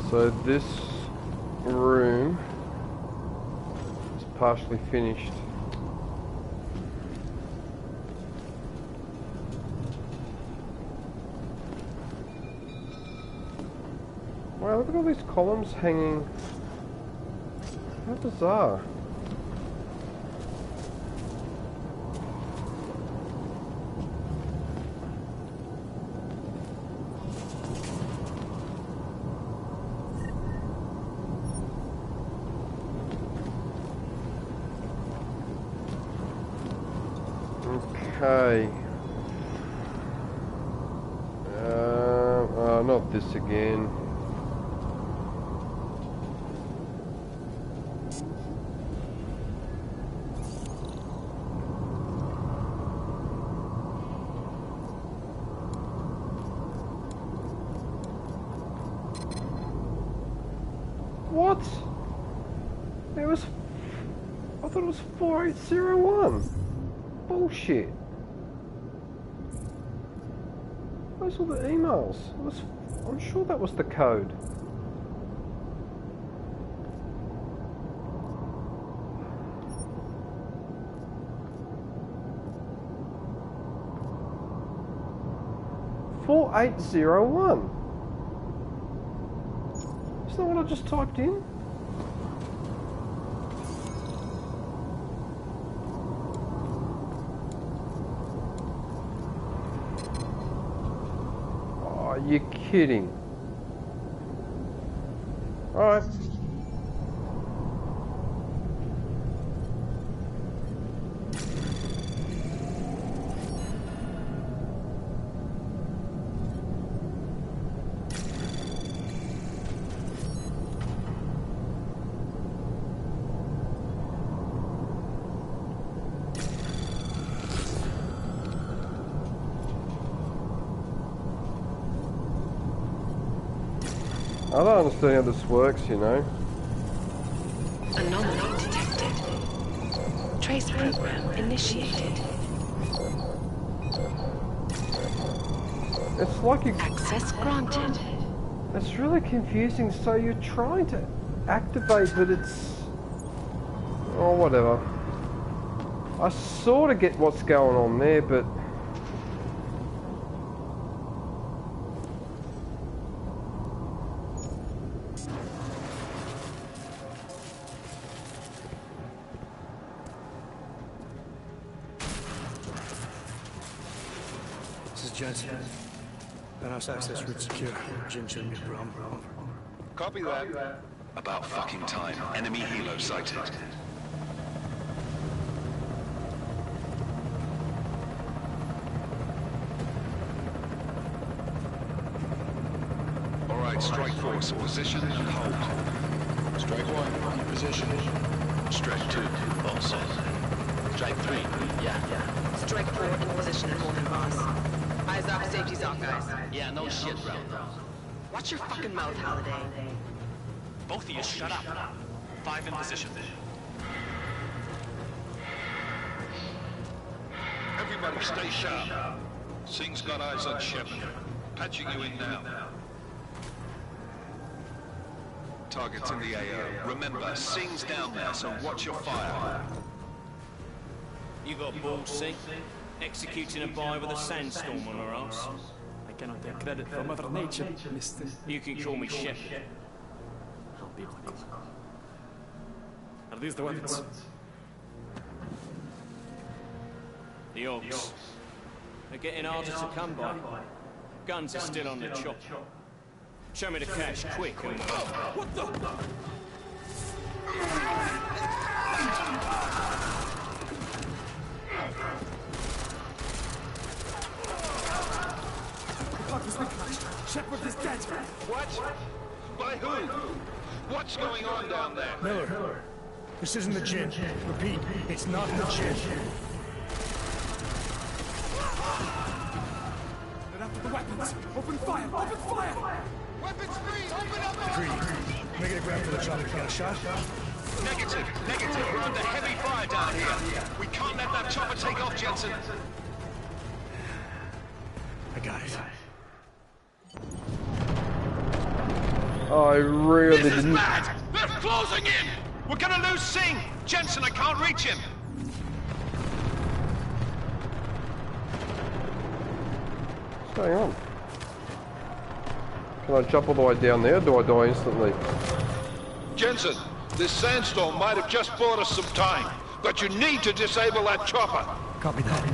So this room is partially finished. Wow, look at all these columns hanging. How bizarre. Okay. Not this again. What? It was... I thought it was 4801. Bullshit. Those were the emails. I'm sure that was the code. $4801. Isn't that what I just typed in? You're kidding. Alright. I don't understand how this works, you know. Anomaly detected. Trace program initiated. It's like you... Access granted. It's really confusing. So you're trying to activate, but it's... Oh, whatever. I sort of get what's going on there, but... Jensen. Penthouse access route secure. Jin shouldn't be a problem. Copy that. About fucking time. Enemy helo sighted. Alright, strike force. Position and hold. Strike 1, in position. Strike 2. All set. Strike 3. Yeah. Strike 4 in position and holding boss. Eyes up, safety's off, guys. Yeah, no shit, bro. Watch your fucking mouth, Holiday. Both of you shut up. 5 in position. Everybody stay sharp. Singh's got eyes on Shepard. Patching you in now. Target's in the AO. Remember, Sing's down there, so watch your fire. You got balls, Sing? Executing a buy with a sandstorm on our arse. I cannot take credit for Mother Nature, mister. You can call me Shepard. How biblical. Are these the weapons? The Orcs. They're getting harder to come by. Guns are still on the chop. Show me the cash, quick, and... What the? The clock has been crashed. Shepard is dead. What? By who? What's going on down there? Miller, this isn't the gin. Repeat, it's not the gin. They're after the weapons. Open fire! Open fire! Weapons free! Open up! Creed, make it a grab for the chopper. Got a shot? Negative. We're under heavy fire down here. We can't let that chopper take off, Jensen. I got it. I really This is didn't. bad! They're closing in! We're gonna lose Singh! Jensen, I can't reach him! What's going on? Can I jump all the way down there, or do I die instantly? Jensen, this sandstorm might have just bought us some time, but you need to disable that chopper. Copy that.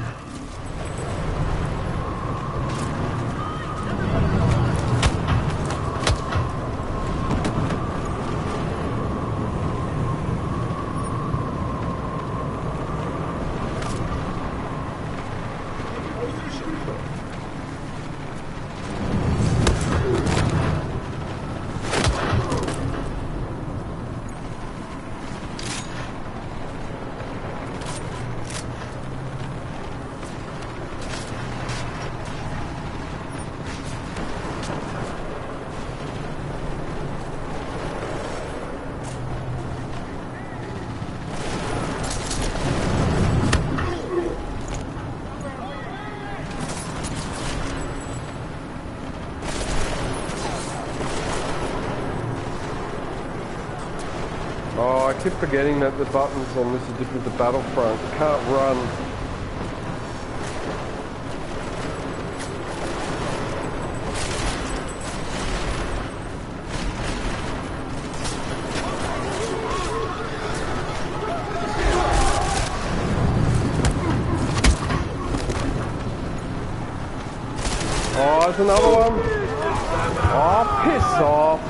Oh, I keep forgetting that the buttons on this are different to Battlefront. You can't run. Oh, there's another one. Oh, piss off.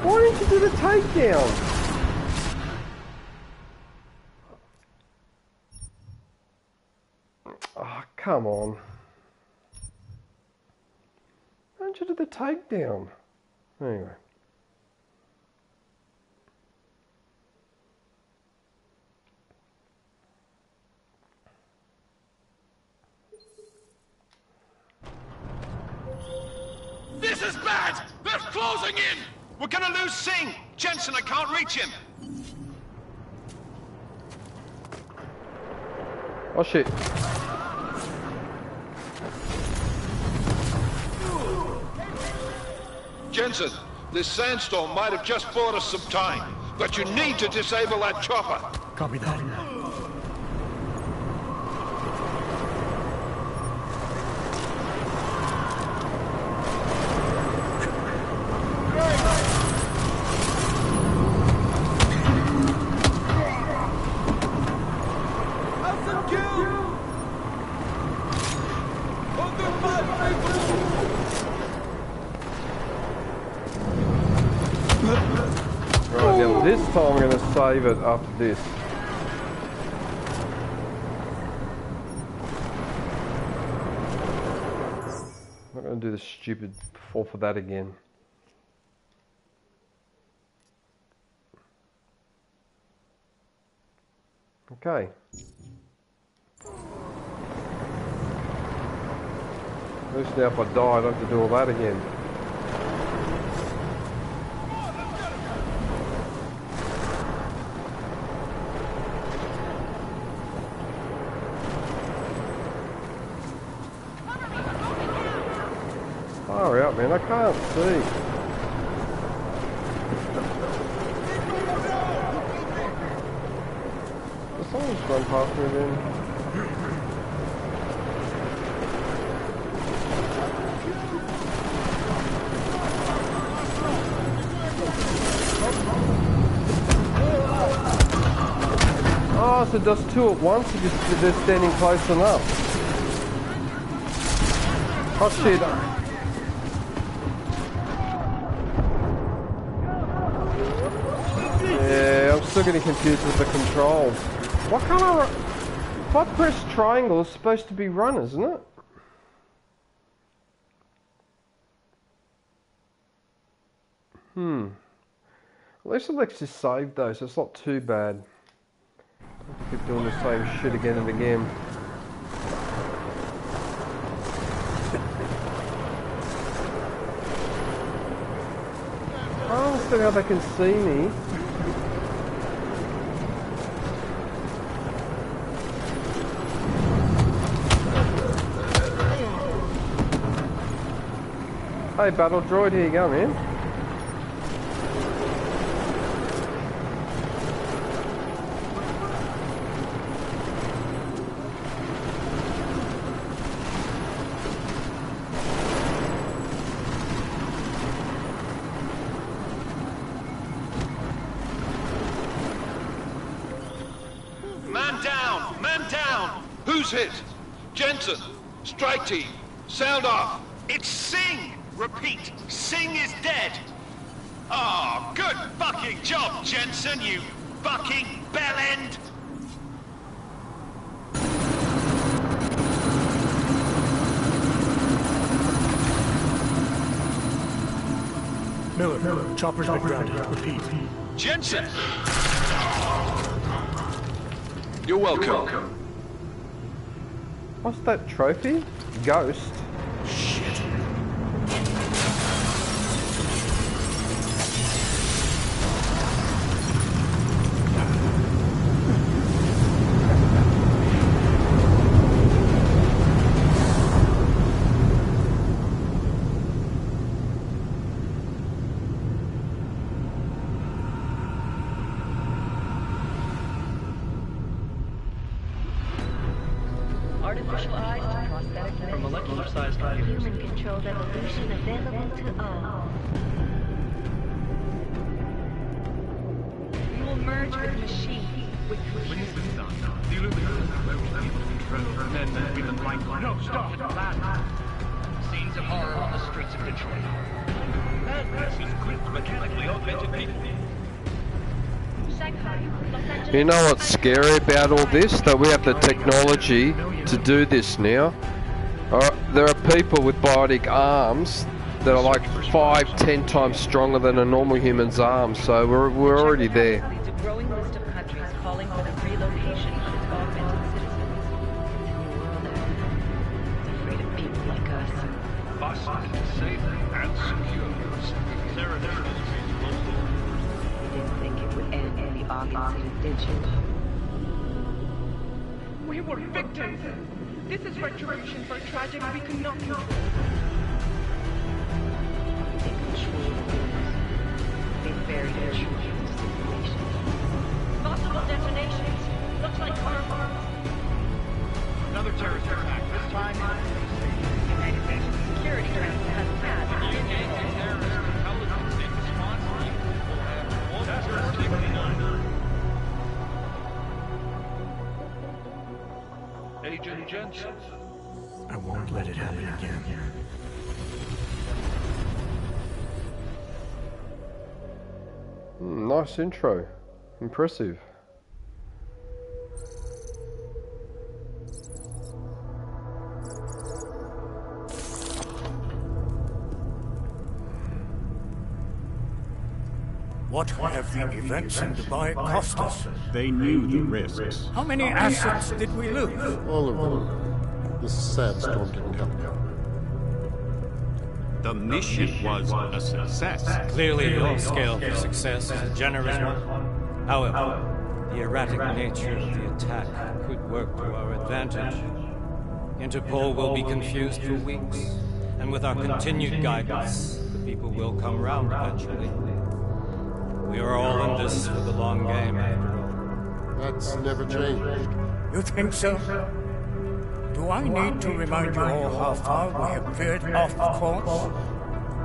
Why didn't you do the takedown? Oh, come on. Why don't you do the takedown? Anyway. This is bad! They're closing in! We're gonna lose Singh! Jensen, I can't reach him! Oh shit. Jensen, this sandstorm might have just bought us some time, but you need to disable that chopper. Copy that. Right, now this time I'm going to save it after this. I'm not going to do the stupid fall for that again. Okay. At least now if I die, I don't have to do all that again. Hurry up, man, I can't see. Someone's gone past me then. Oh, so it does two at once if they're standing close enough. Oh shit. Yeah, I'm still getting confused with the controls. What kind of... If I press triangle, it's supposed to be run, isn't it? At least it lets you save though, so it's not too bad. Keep doing the same shit again and again. I don't understand how they can see me. Hey, Battle Droid, here you go, man. Man down! Man down! Who's hit? Jensen! Strike team! Sound off! It's Singh! Repeat, Singh is dead! Oh, good fucking job, Jensen, you fucking bellend! Miller, chopper's been grounded. Repeat. Jensen! You're welcome. What's that trophy? Ghost. Shit. Artificial eyes to prosthetic limbs. From molecular-sized computers. Human-controlled evolution available to all. We will merge with the machine. When this is done, the Illuminati will be able to control men and women like... No, stop! Scenes of horror on the streets of Detroit. Madness is quick, mechanically augmented people. You know what's scary about all this? That we have the technology to do this now. There are people with bionic arms that are like 5-10 times stronger than a normal human's arm, so we're already there. Leads a growing list of countries calling for the relocation of its augmented citizens. It's afraid of people like us. Possible, safe, and secure. Sarah You didn't think it would end in the augmented, did you? We were victims. This is retribution for a tragedy we could not control. They control things. They bury their children in simulations. Possible detonations. Looks like arms. Another terrorist attack, this time United Nations Security Council has had you gain the terrorist intelligence in response to you will have all terrorist 69. Agent Jensen. I won't let it happen again. Nice intro. Impressive. What have the events in Dubai cost us? They knew the risks. How many assets did we lose? All of them. This sad storm didn't help. The mission was a success. Clearly, your scale for success is a generous one. However, the erratic nature of the attack could work to our advantage. Interpol will be confused for weeks, and with our continued guidance, the people will come round eventually. We are all in this for the long game, after all. That's never changed. You think so? Do I need to remind you all how far we have veered off course?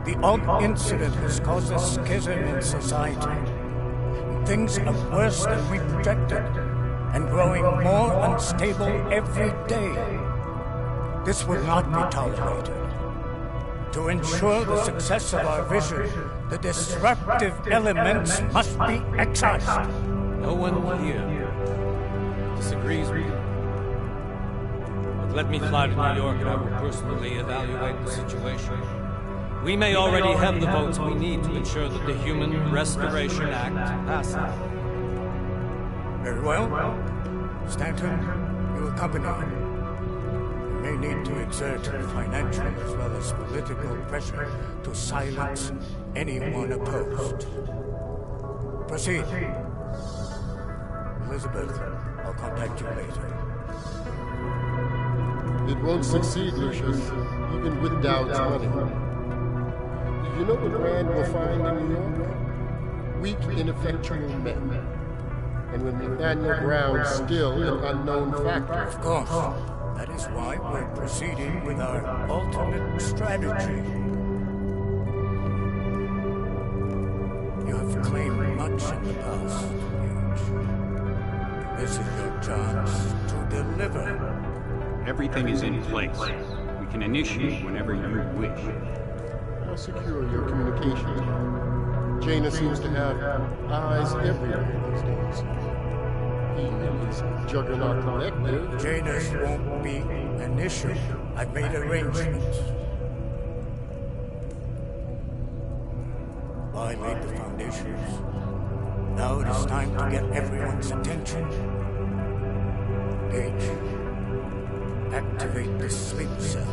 The odd incident has caused a schism in society. Things are worse than we projected, and growing more unstable every day. This will not be tolerated. To ensure the success of our vision, the disruptive elements must be excised. No one here disagrees with you. But let me fly to New York and I will personally evaluate the situation. We may already have the votes we need to ensure that the Human Restoration Act passes. Very well. Stanton, you accompany him. We may need to exert financial as well as political pressure to silence anyone opposed. Proceed. Elizabeth, I'll contact you later. It won't succeed, Lucius, even with Dowd's money. You know what Rand will find in New York? Weak, ineffectual men. And with Nathaniel Brown still an unknown factor. Of course. That is why we're proceeding with our alternate strategy. You have claimed much in the past, Huge. This is your chance to deliver. Everything is in place. We can initiate whenever you wish. How secure your communications? Jaina seems to have eyes everywhere these days. He and his Juggernaut Collective. Janus won't be an issue. I've made arrangements. I laid the foundations. Now it is time to get everyone's attention. Gage, activate the sleep cell.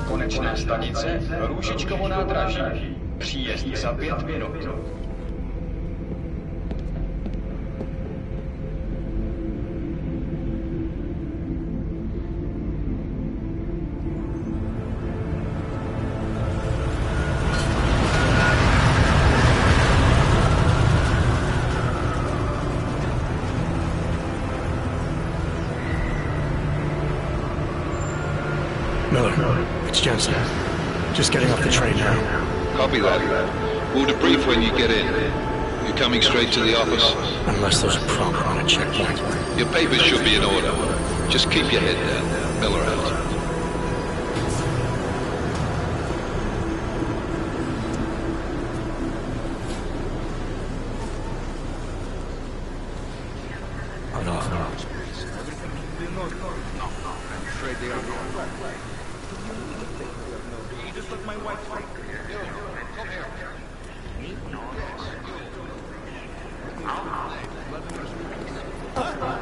Konečná stanice Růžičkovo nádraží. Příjezd za 5 minut. Miller, it's Jensen. Just getting off the train now. Copy that. We'll debrief when you get in. You're coming straight to the office? Unless there's a problem on a checkpoint. Your papers should be in order. Just keep your head down. Miller out.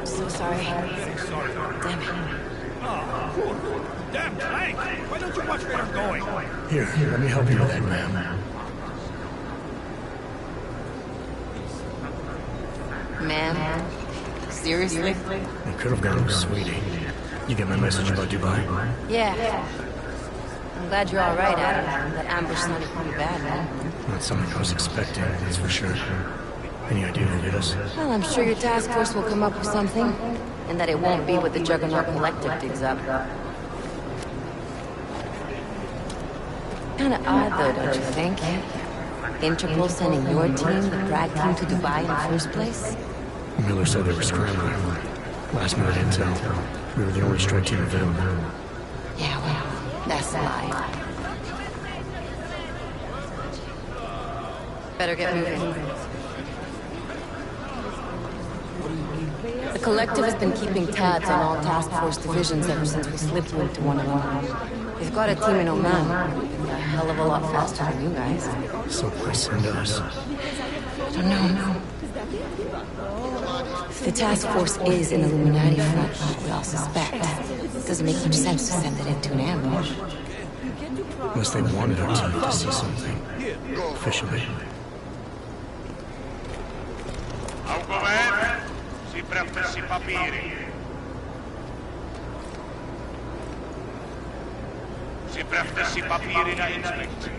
So sorry. Damn it. Damn tank! Why don't you watch where I'm going? Here, let me help you with that, ma'am. Man? Seriously? It could have gone, sweetie. You get my message about Dubai? Yeah. I'm glad you're all right, Adam. That ambush sounded pretty bad, man. Not something I was expecting, that's for sure. Any idea who it is? Well, I'm sure your task force will come up with something. And that it won't be what the Juggernaut Collective digs up. Kinda odd, though, don't you think? Interpol sending your team, the Bragg team, to Dubai in the first place? Miller said they were scrambling. Last minute intel. We were the only strike team available. Yeah, well, that's a lie. Better get moving. The Collective has been keeping tabs on all task force divisions ever since we slipped into one of them. They've got a team in Oman. A hell of a lot faster than you guys. So why send us? I don't know. If the task force is an Illuminati front, like we all suspect, it doesn't make much sense to send it into an ambush. Unless they wanted our team to see something. Officially. Au governo si prefessi papiri. Si prefessi papiri na inspect.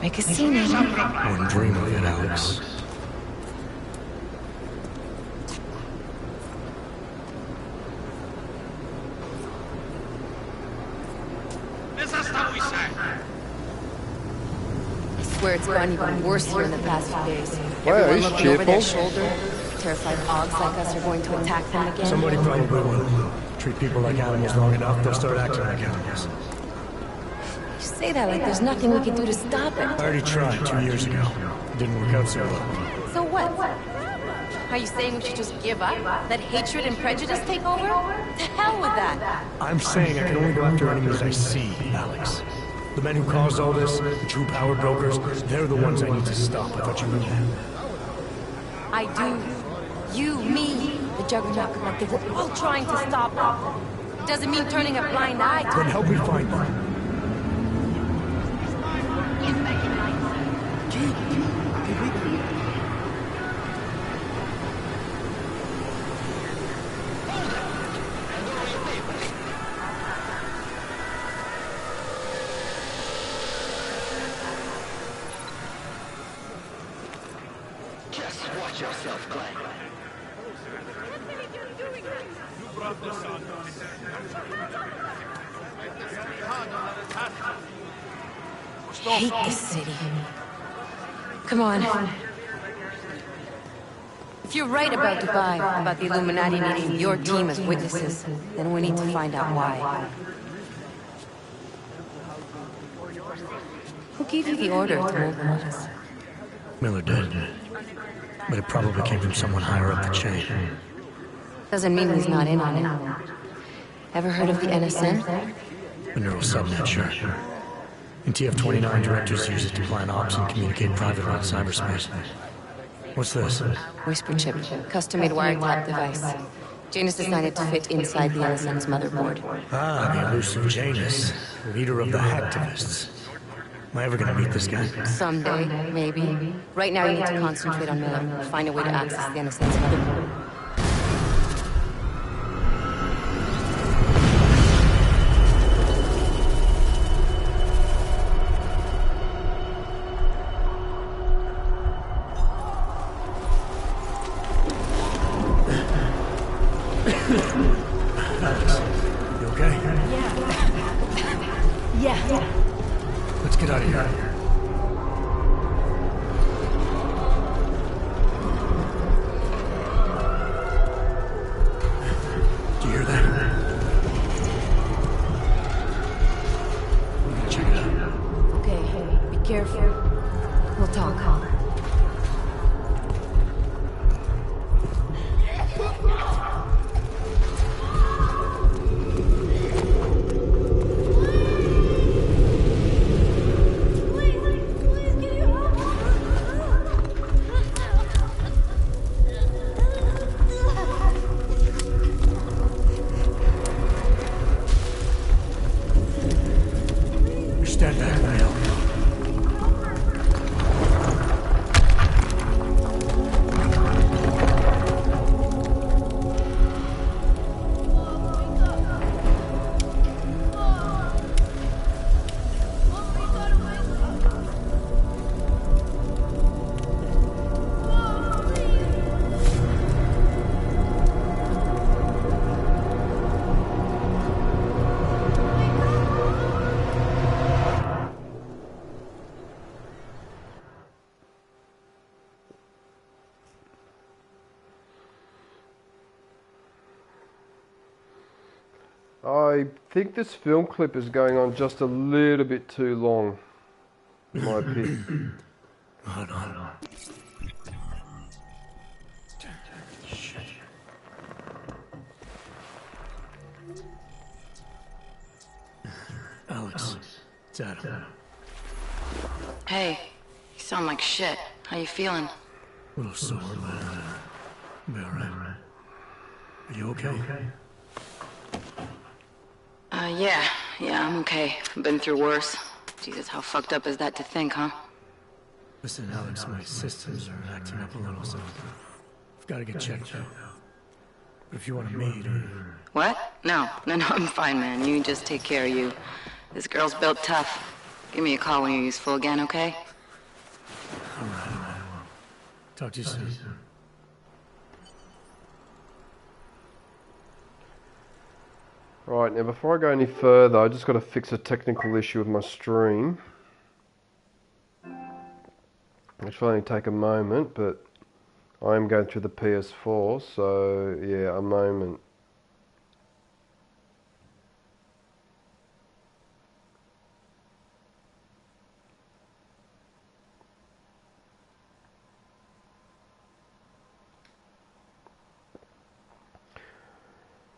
Make a scene. Wouldn't dream of it, Alex. I swear it's gotten even worse here in the past few days. Wow, Everyone he's looking over their cheerful. shoulder. Terrified hogs like us are going to attack them again. Somebody probably will. Treat people like animals long enough, they'll start acting like animals. You say that like there's nothing we can do to stop it. I already tried 2 years ago. It didn't work out so well. So what? Are you saying we should just give up? Let hatred and prejudice take over? To hell with that! I'm saying I can only go after enemies I see, Alex. The men who caused all this, the true power brokers, they're the ones I need to stop. I thought you knew that. I do. You, me, the Juggernaut Collective, we're all trying to stop them. Doesn't mean turning a blind eye to Then help me find them. Just watch yourself, Glenn. hate this city. Come on. If you're right about Dubai, about the Illuminati needing your team as witnesses, then we need to find out why. Who gave you the order to mobilize us? Miller did. But it probably came from someone higher up the chain. Doesn't mean he's not in on it. Ever heard of the NSN? The neural subnet, sure. And TF-29 directors use it to plan ops and communicate privately in cyberspace. What's this? Whisper chip, custom-made wiretap device. Janus designed it to fit inside the NSN's motherboard. Ah, the elusive Janus, leader of the hacktivists. Am I ever gonna meet this guy? Someday, maybe. Right now you need to concentrate on Miller. Find a way to access the NSN's motherboard. Alex, you okay? Yeah. Let's get out of here. Do you hear that? I'm gonna check it out. Okay, be careful. We'll talk. Stand back, Mail. I think this film clip is going on just a little bit too long, in my opinion. Hold on. Alex, it's Adam. Hey, you sound like shit. How you feeling? A little sore, but I'll be alright. Are you okay? Yeah. Yeah, I'm okay. I've been through worse. Jesus, how fucked up is that to think, huh? Listen, Alex, my systems are acting up a little, so I've got to get checked out. But if you want to meet or... What? No, I'm fine, man. You just take care of you. This girl's built tough. Give me a call when you're useful again, okay? All right. Talk to you soon. Right, now before I go any further, I just got to fix a technical issue with my stream. Which will only take a moment, but I am going through the PS4, so yeah, a moment.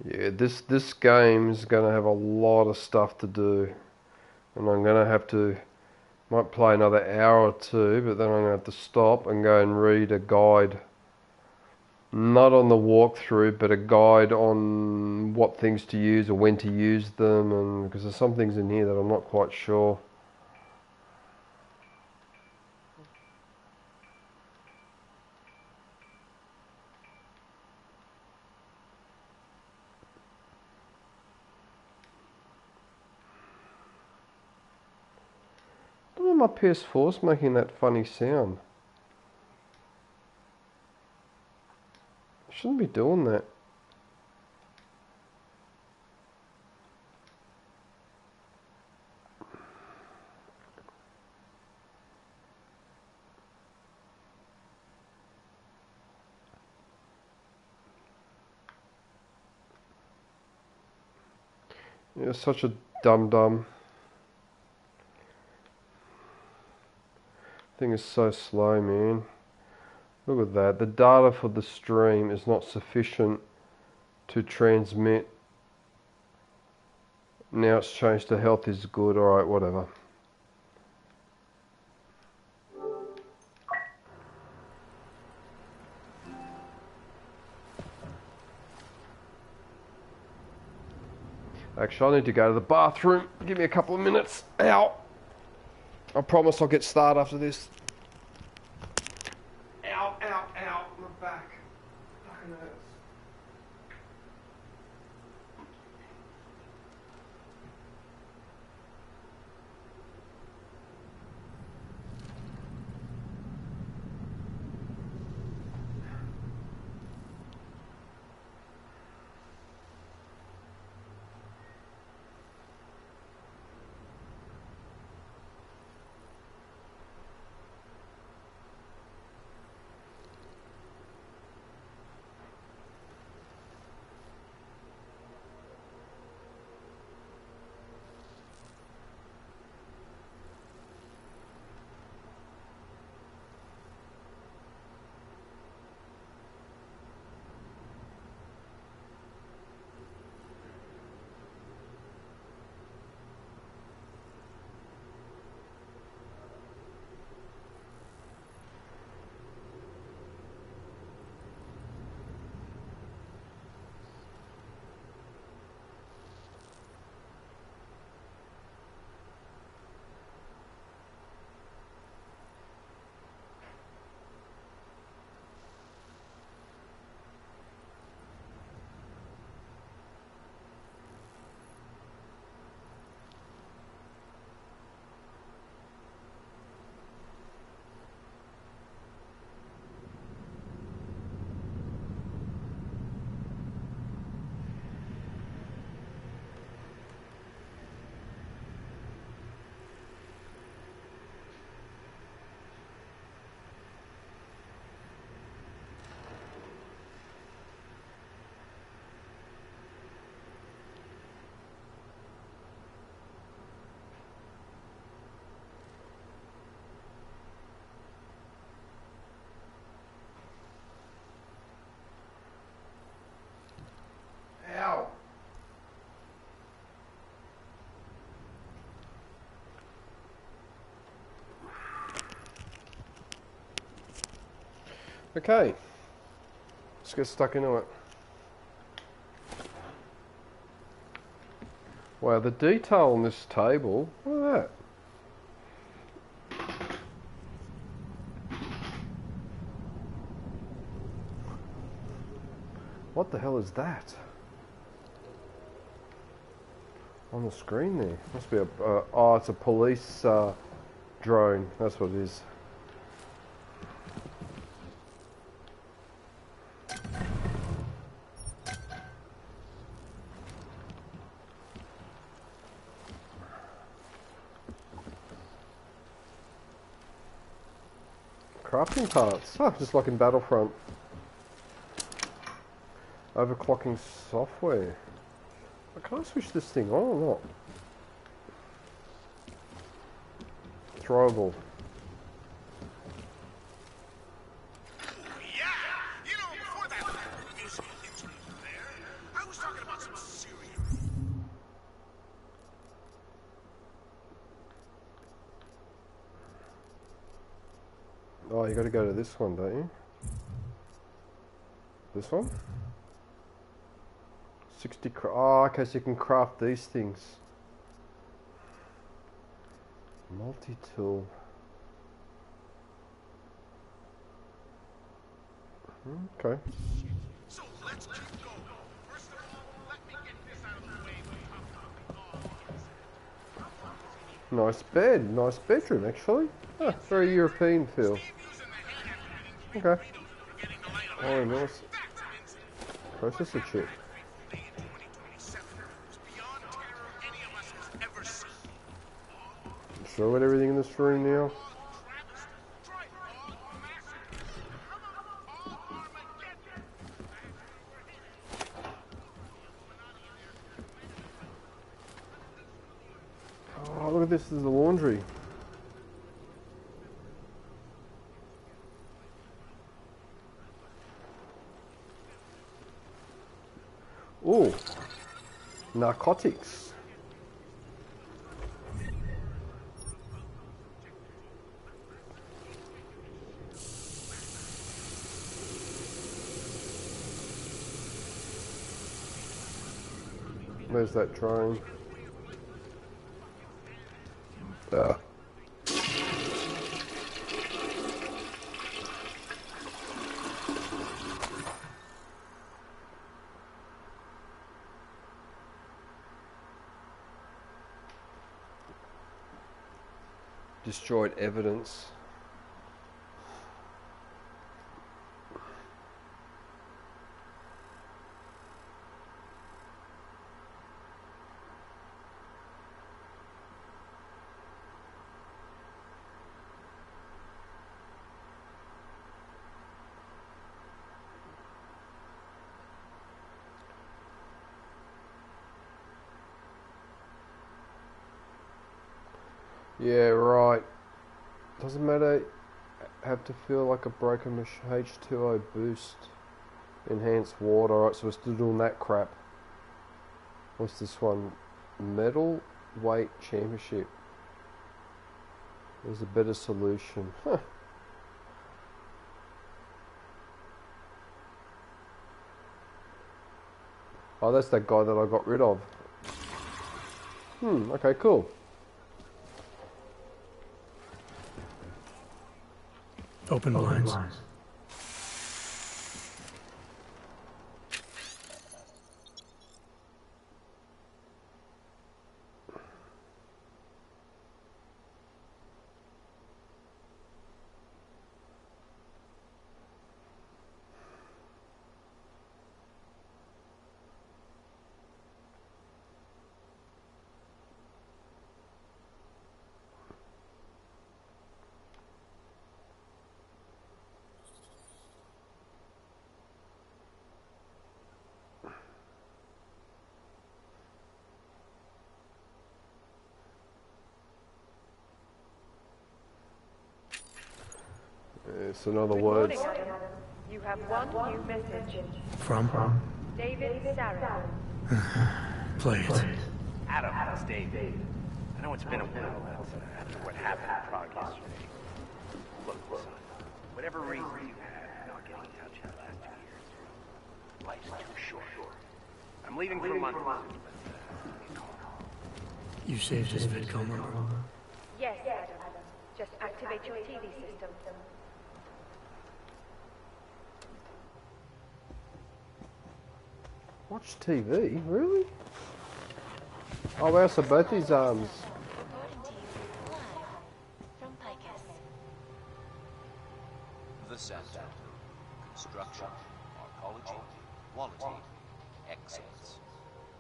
Yeah, this game is going to have a lot of stuff to do, and I'm going to have to, might play another hour or two, but then I'm going to have to stop and go and read a guide, not on the walkthrough, but a guide on what things to use or when to use them, and because there's some things in here that I'm not quite sure. I don't know why my PS4's making that funny sound. I shouldn't be doing that. You're such a dum-dum. Thing is so slow, man. Look at that. The data for the stream is not sufficient to transmit. Now it's changed to health is good. Alright, whatever. Actually, I need to go to the bathroom. Give me a couple of minutes. Ow! I promise I'll get started after this. Ow, ow, ow, my back. Fucking hurts. Okay, let's get stuck into it. Wow, the detail on this table. Look at that. What the hell is that? On the screen there. Must be a... oh, it's a police drone. That's what it is. Crafting parts. Oh, just like in Battlefront. Overclocking software. Can I switch this thing on or not? Throwable. Oh, you got to go to this one, don't you? This one? 60 oh, okay, so you can craft these things. Multi-tool. Okay. So let's keep going. First of all, let me get this out of the way. Nice bed, nice bedroom actually. Ah, very European feel. Okay. Oh, nice. Processor chip. Show it everything in this room now. Oh, look at this, this is the laundry. Oh, narcotics. Where's that drone? Destroyed evidence. Yeah, right. Doesn't matter. Have to feel like a broken H2O boost. Enhanced water. Alright, so we're still doing that crap. What's this one? Metal weight championship. There's a better solution. Huh. Oh, that's that guy that I got rid of. Okay, cool. Open blinds. It's another word. You have one new message. From? David Sarah. Play it. Adam, it's David. I know it's been a while after what happened in Prague yesterday. Look, son, whatever reason you had not getting in touch in the last 2 years, life's too short. I'm leaving for a month, but You saved his VidCom number? Yes, Adam. Just activate your TV system. Watch TV? Really? Oh wow, so both these arms. The Center. Construction, arcology, quality, excellence.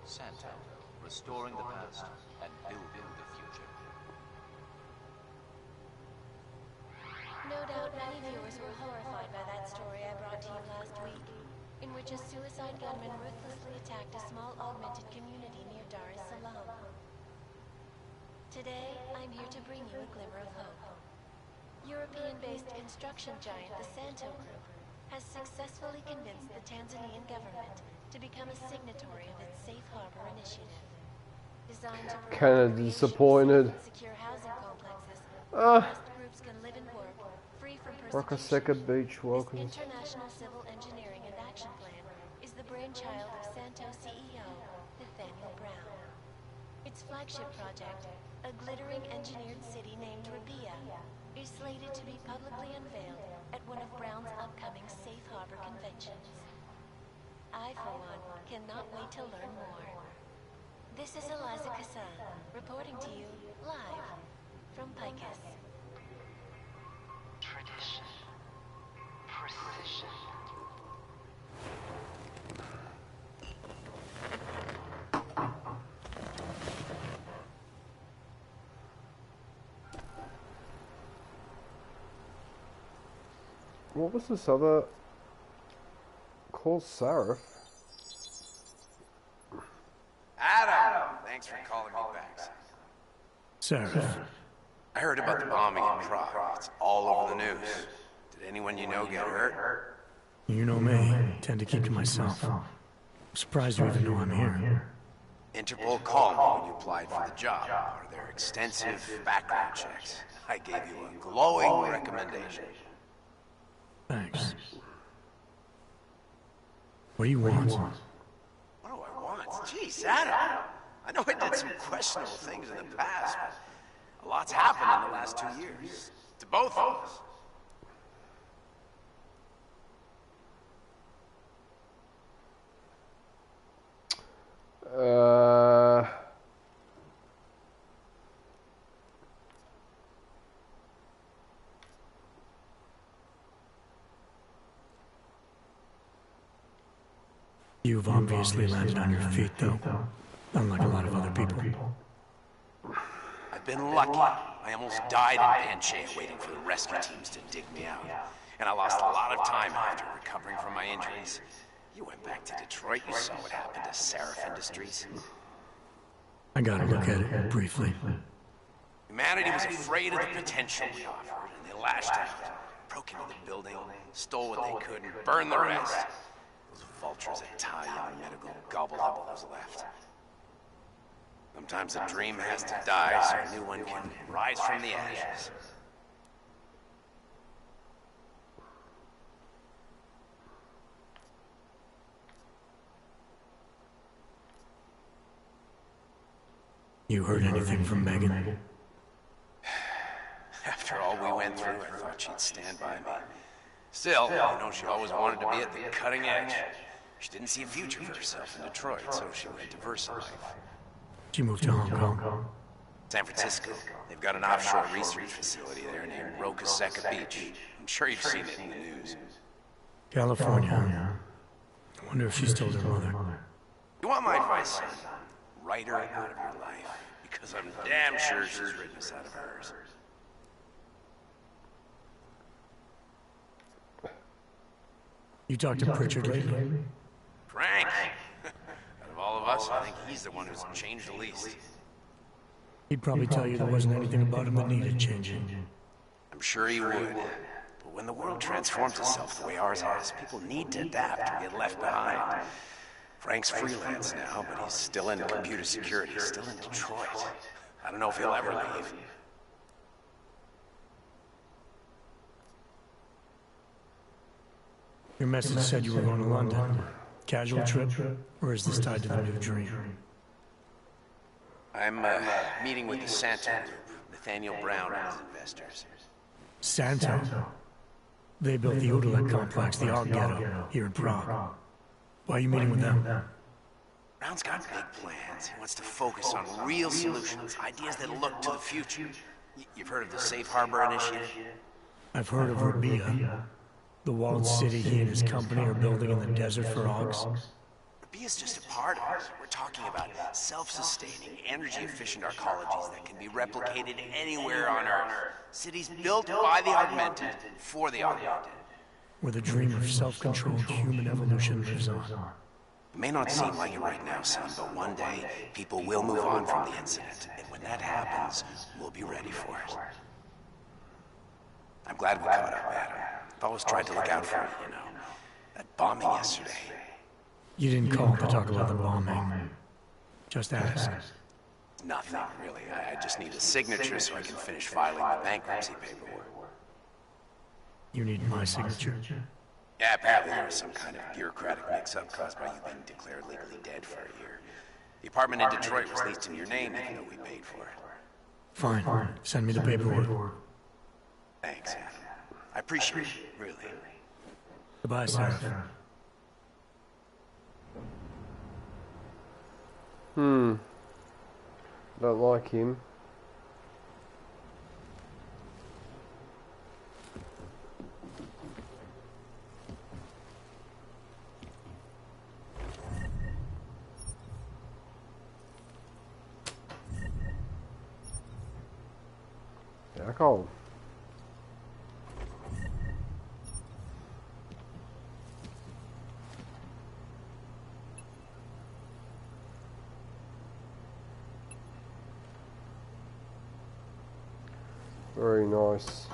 Santa, restoring the past and building the future. No doubt many viewers were horrified by that story I brought to you last week, in which a suicide gunman ruthlessly attacked a small augmented community near Dar es Salaam. Today, I'm here to bring you a glimmer of hope. European-based construction giant the Santo Group has successfully convinced the Tanzanian government to become a signatory of its Safe Harbor initiative. Designed to Kind of disappointed. secure housing complexes, oppressed groups can live and work free from persecution. Rockaseka Beach, welcome. This international civil engineering and action plan is the brainchild of Santo CEO Nathaniel Brown. Its flagship project, a glittering engineered city named Rabia, is slated to be publicly unveiled at one of Brown's upcoming Safe Harbor conventions. I, for one, cannot wait to learn more. This is Eliza Kassan, reporting to you live from Picus. Tradition. Precision. What was this other called? Sarif? Adam! Thanks for calling me back. Sarif. I heard about the bombing in Prague. It's all over the news. Did anyone you know get hurt? You know me. I tend to keep to myself. I'm surprised you even know I'm here. Interpol called me when you applied for the job. Part of their extensive background checks. I gave you a glowing recommendation. Thanks. What do you want? What do I want? Jeez, Adam! I know I did some questionable things in the past, but a lot's happened in the last 2 years. To both of us. You've obviously landed on your feet, though. Unlike a lot of other people. I've been lucky. I almost died in Panchea waiting for the rescue teams to dig me out. And I lost a lot of time after recovering from my injuries. You went back to Detroit, you saw what happened to Sarif Industries. I gotta look at it briefly. Humanity was afraid of the potential we offered, and they lashed out. Broke into the building, stole what they could, and burned the rest. Those vultures at Talia Medical gobbled up what was left. Sometimes a dream has to die so a new one can rise from the ashes. You heard anything from Megan? After all we went through, I thought she'd stand by me. Still, I know she always wanted to be at the cutting edge. She didn't see a future for herself in Detroit, so she went to VersaLife. She moved to Hong Kong. San Francisco. They've got an offshore research facility there named Rockaseka Beach. I'm sure you've seen it in the news. California. I wonder if she's told her mother. You want my advice, son? Write her out of your life. Because I'm damn sure she's written us out of hers. You talked to Pritchard lately? Frank! Out of all of us, I think he's the one who's changed the least. He'd probably tell you there wasn't anything about him that needed changing. I'm sure he would. But when the world transforms itself the way ours has, people need to adapt or get left behind. Frank's freelance now, but he's still in computer security, still in Detroit. I don't know if he'll ever leave. Your message said you were going to London. Casual trip? Or is this tied to the new dream? I'm meeting with the Santo Group, Nathaniel Brown and his investors. Santo? They built the Udalek complex, the Og Ghetto, here in Prague. Why are you meeting with them? Brown's got big plans. He wants to focus on real solutions, ideas that look to the future. You've heard of the Safe Harbor Initiative? I've heard of Rabia, the walled city he and his company are building in the desert for Augs. Rabia's just a part of it. We're talking about self-sustaining, energy-efficient arcologies that can be replicated anywhere on Earth. Cities built by the augmented, for the augmented. Where the dream of self-controlled human evolution lives on. It may not seem like it right now, son, but one day, people will move on from the incident. And when that happens, we'll be ready for it. I'm glad we caught up, Adam. I've always tried to look out for you, you know. That bombing yesterday. You didn't call to talk about the bombing. Just ask. Nothing, really. I just need a signature so I can finish filing the bankruptcy paperwork. You need my signature? Yeah, apparently there was some kind of bureaucratic mix-up caused by you being declared legally dead for a year. The apartment in Detroit was leased in your name even though we paid for it. Fine. Send me the paperwork. Thanks, Adam. I appreciate it, really. Goodbye, Sarah. Don't like him. Jackal. Very nice.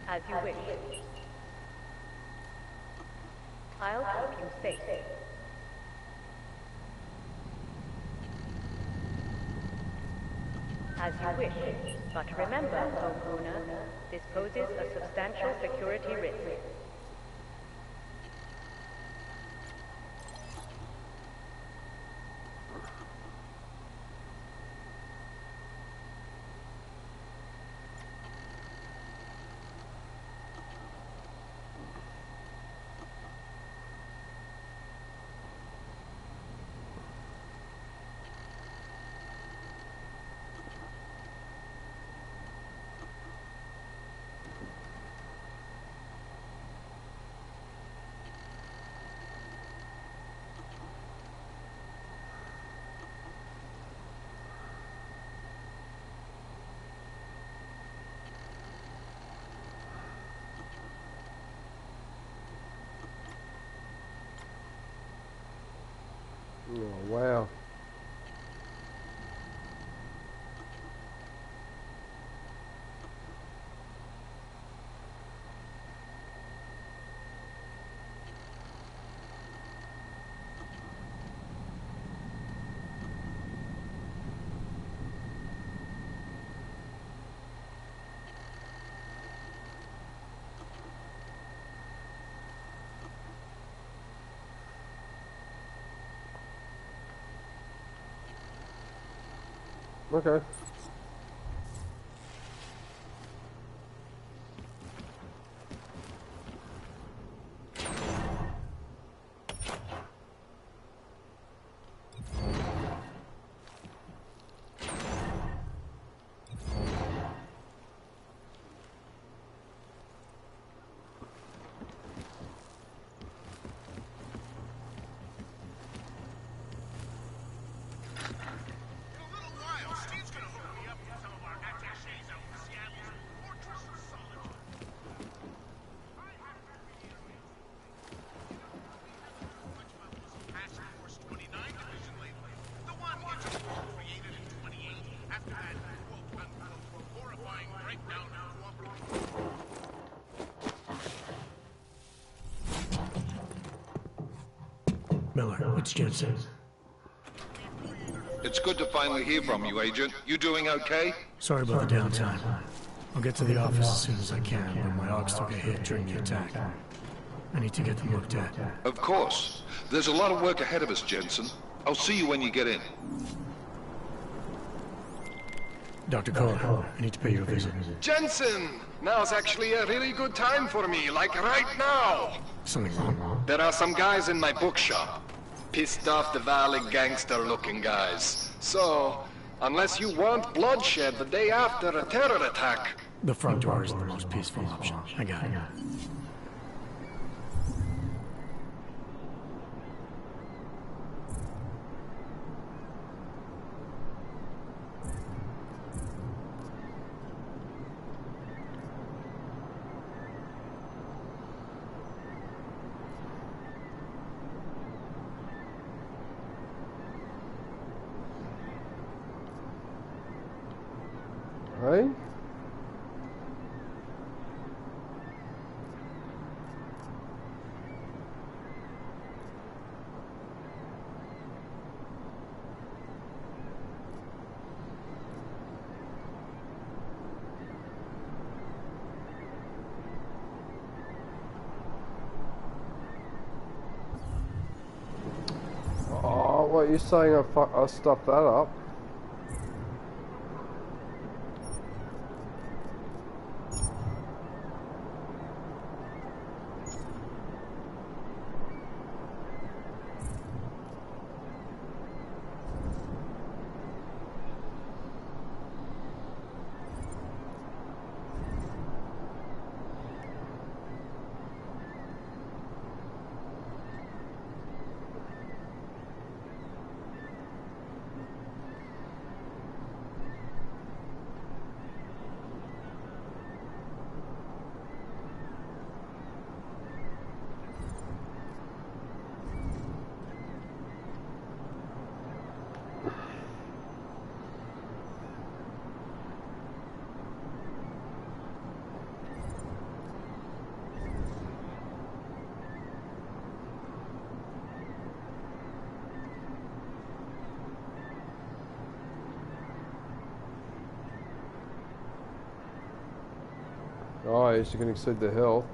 As you wish. I'll keep you safe. As you wish. But remember, Oguna, this poses a substantial security risk. Oh, wow. Okay. Miller, it's Jensen. It's good to finally hear from you, Agent. You doing okay? Sorry about the downtime. I'll get to the office as soon as I can, but my AUGs took a hit during the attack. I need to get them looked at. Of course. There's a lot of work ahead of us, Jensen. I'll see you when you get in. Dr. Kohler, I need to pay you a visit. Jensen! Now's actually a really good time for me, like right now! Something wrong? There are some guys in my bookshop. Pissed off the Valley gangster-looking guys. So, unless you want bloodshed the day after a terror attack... The front door isn't the most peaceful option. I got it. Hey? Oh, what, you saying I stuffed that up? Nice, you can exceed the health.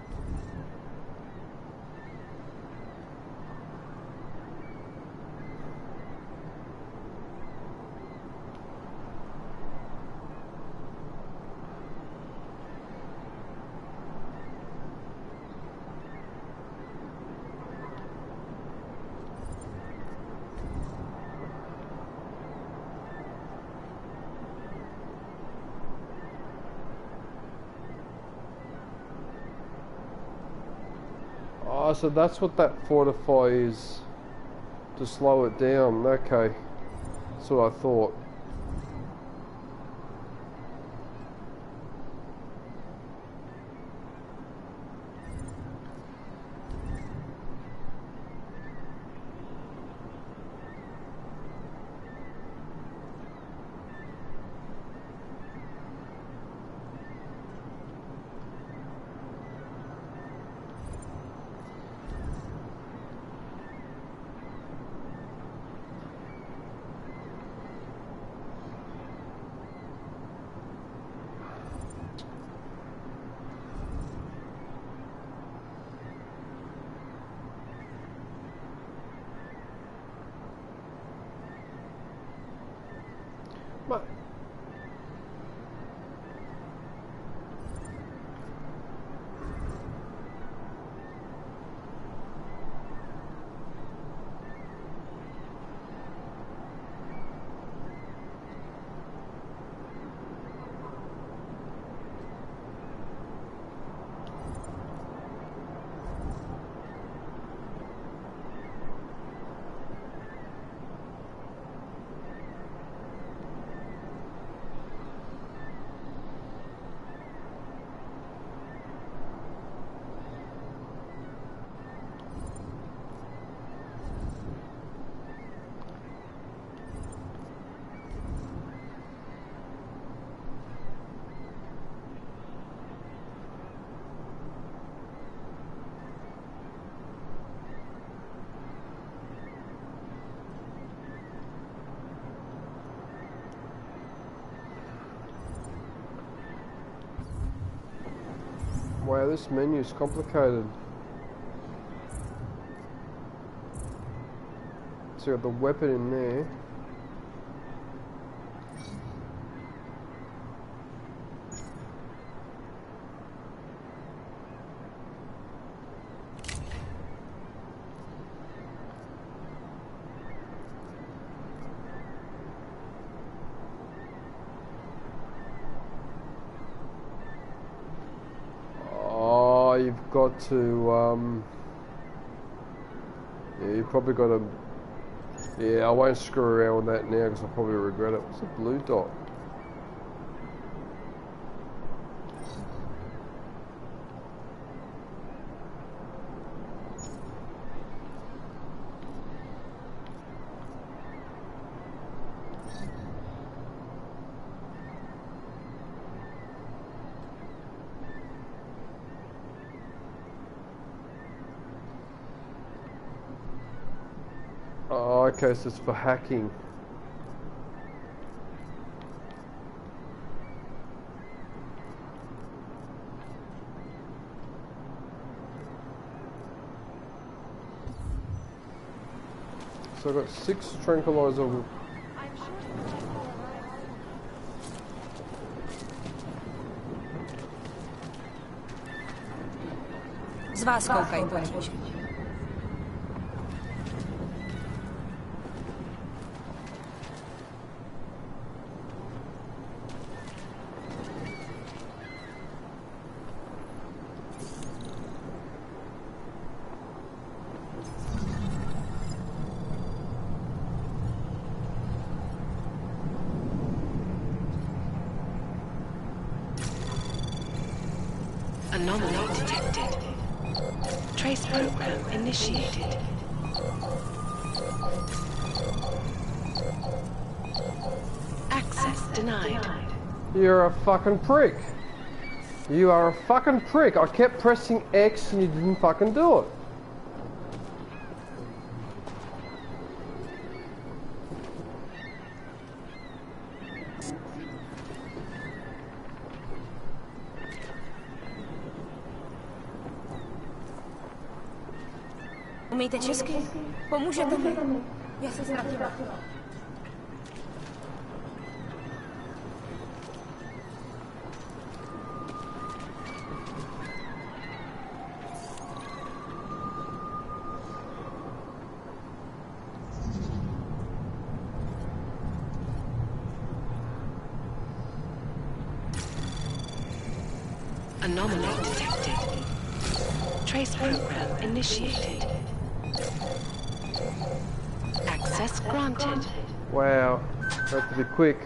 Oh, so that's what that fortify is, to slow it down. Okay, that's what I thought. Wow, this menu's complicated. So you got the weapon in there. You've got to, yeah, you probably got to, yeah, I won't screw around with that now because I'll probably regret it. What's a blue dot? Oh, okay, so it's for hacking. So I've got 6 tranquilizer. Z vás koukaj potíže. Anomaly detected. Trace program initiated. Access denied. You're a fucking prick. You are a fucking prick. I kept pressing X and you didn't fucking do it. Umíte česky? Pomůžete mi? Já se ztratila. Anomaly detected. Trace program initiated. Access granted. Wow, I have to be quick.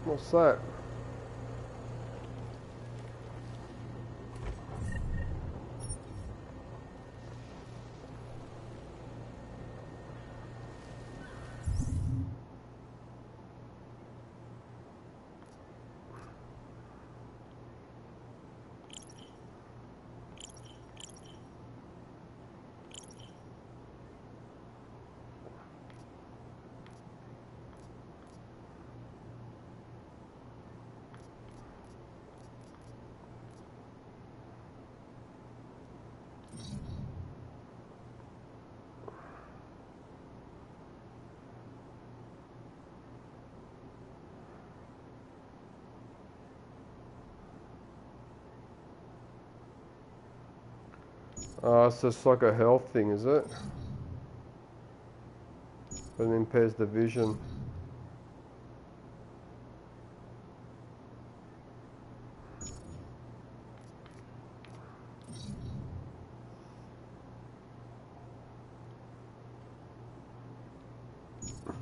What's that? Oh, it's just like a health thing, is it? But it impairs the vision.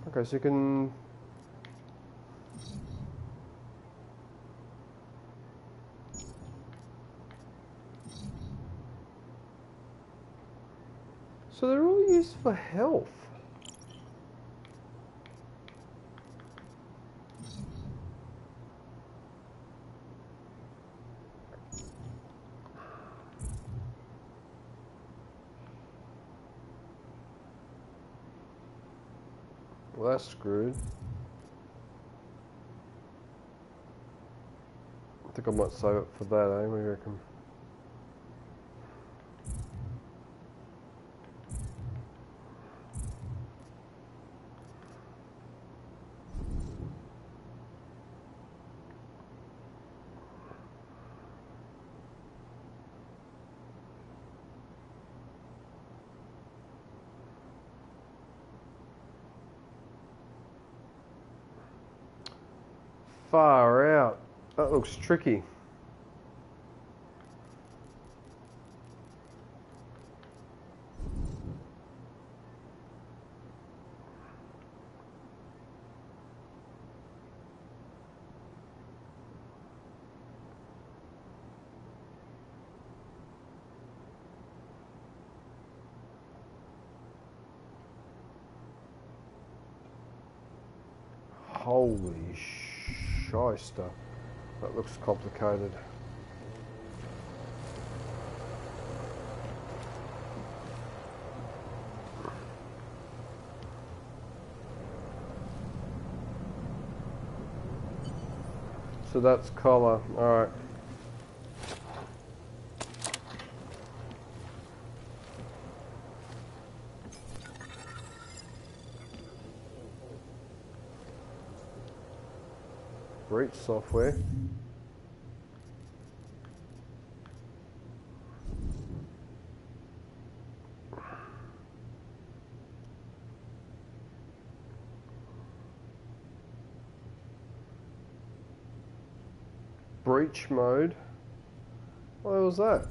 Okay, so you can... So they're all used for health. Well, that's screwed. I think I might save it for that, eh? What do you reckon? Far out. That looks tricky. Holy shyster. That looks complicated. So that's collar. Alright. Breach software. Breach mode. What was that?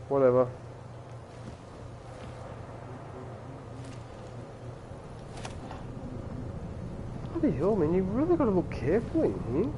Whatever. Bloody hell, man, you've really got to look carefully in here.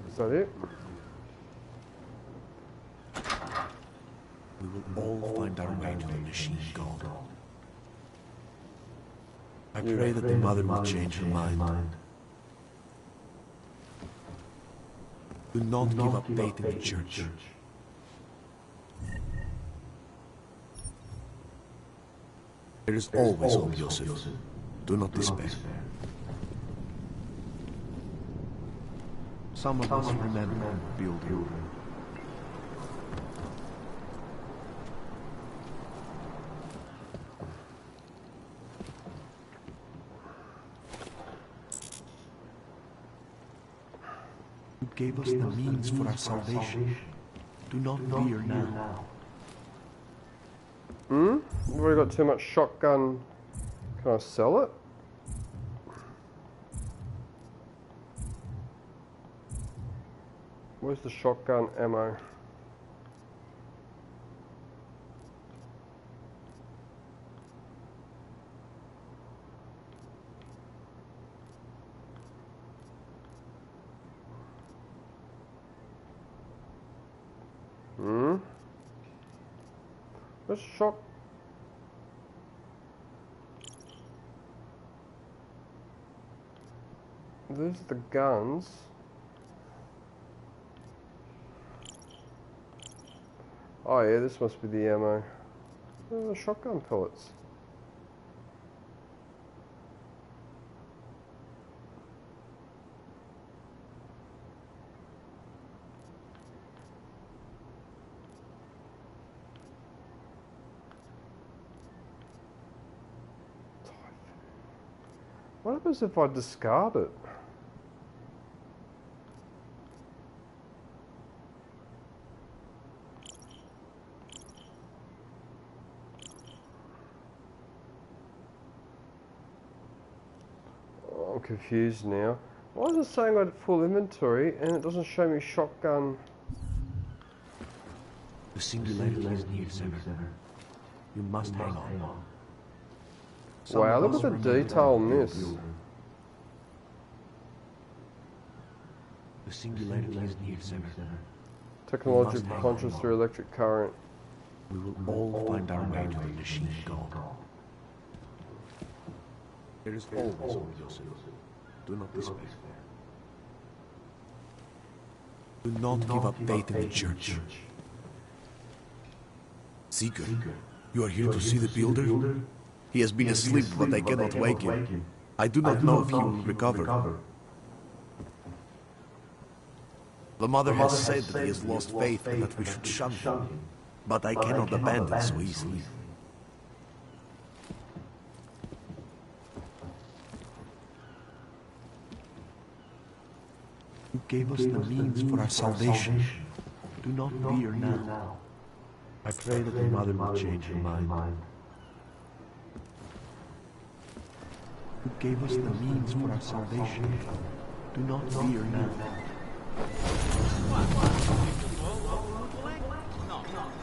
Is that it? We will all find our way to the machine god. I pray that the mother will change her mind. Do not give up faith in the church. There is always hope, Joseph. Do not despair. Some of us remember building. You gave us the means for our salvation. Do not fear now. We've already got too much shotgun. Can I sell it? Where's the shotgun ammo? Where's shock? There's the guns. Oh yeah, this must be the ammo. Oh, the shotgun pellets. What happens if I discard it? Oh, I'm confused now. Why is it saying I had full inventory and it doesn't show me shotgun? The singularity is near, Sever. You must hang on. Wow, look at the detail on this. The singularity is near, Sever. Technological conscious through electric current. We will all find our way to the machine god. There is always hope, Joseph. Do not despair. Do not give up faith in the church. Seeker, you are here to see the builder? He has been asleep, but I cannot wake him. I do not know if he will recover. The mother has said that he has lost faith and that we should shun him, but I cannot abandon so easily. You gave us the means for our salvation. Do not fear now. I pray that the mother will change her mind. You gave us the means for our salvation. Do not fear now. No,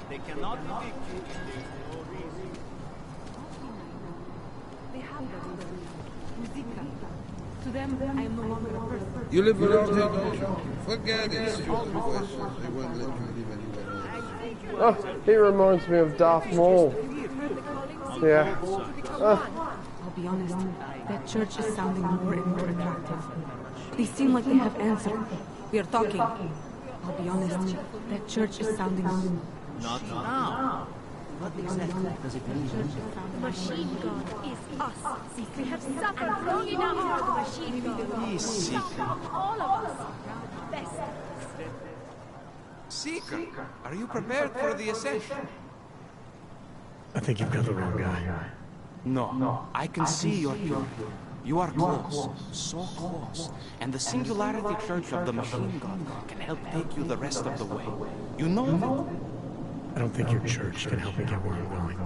they cannot be victory if there's no reason. They have that. To them, I am no longer a person. You live around here, don't you? Forget it, stupid questions. They won't let you leave anywhere else. Oh, he reminds me of Darth Maul. Yeah. I'll be honest, that church is sounding more and more attractive. They seem like they have answered. We are talking. I'll be honest, that church is sounding... Not now. What exactly does it mean? The machine god is us. We have suffered long enough for the machine god. He's Seeker. All of us. Best. Seeker, are you prepared for the ascension? I think you've got the wrong guy. No, I can see your purity. You are close, so close, and the Singularity Church of the Machine God can help take you the rest of the way. You know that? I don't think your church can help me get where I'm going.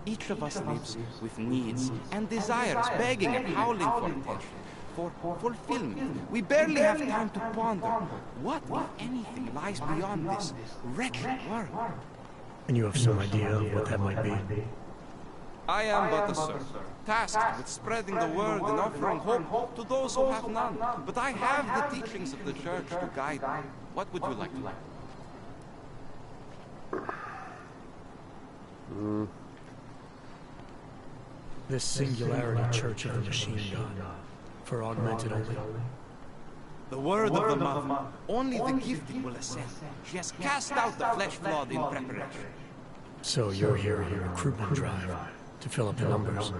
Each of us lives with needs and desires, begging and howling for attention, for fulfillment. We barely have time to ponder what, if anything, lies beyond this wretched world. And you have some idea of what that might be? I am but a servant, tasked with spreading the word and offering hope to those who have none. But I have the teachings of the church to guide me. What would you like to learn? This Singularity Church of the Machine God. For augmented only. The word of the Mother. Only the gifted will ascend. She has cast out the flesh flawed in preparation. So you're here on a recruitment drive to fill up the numbers.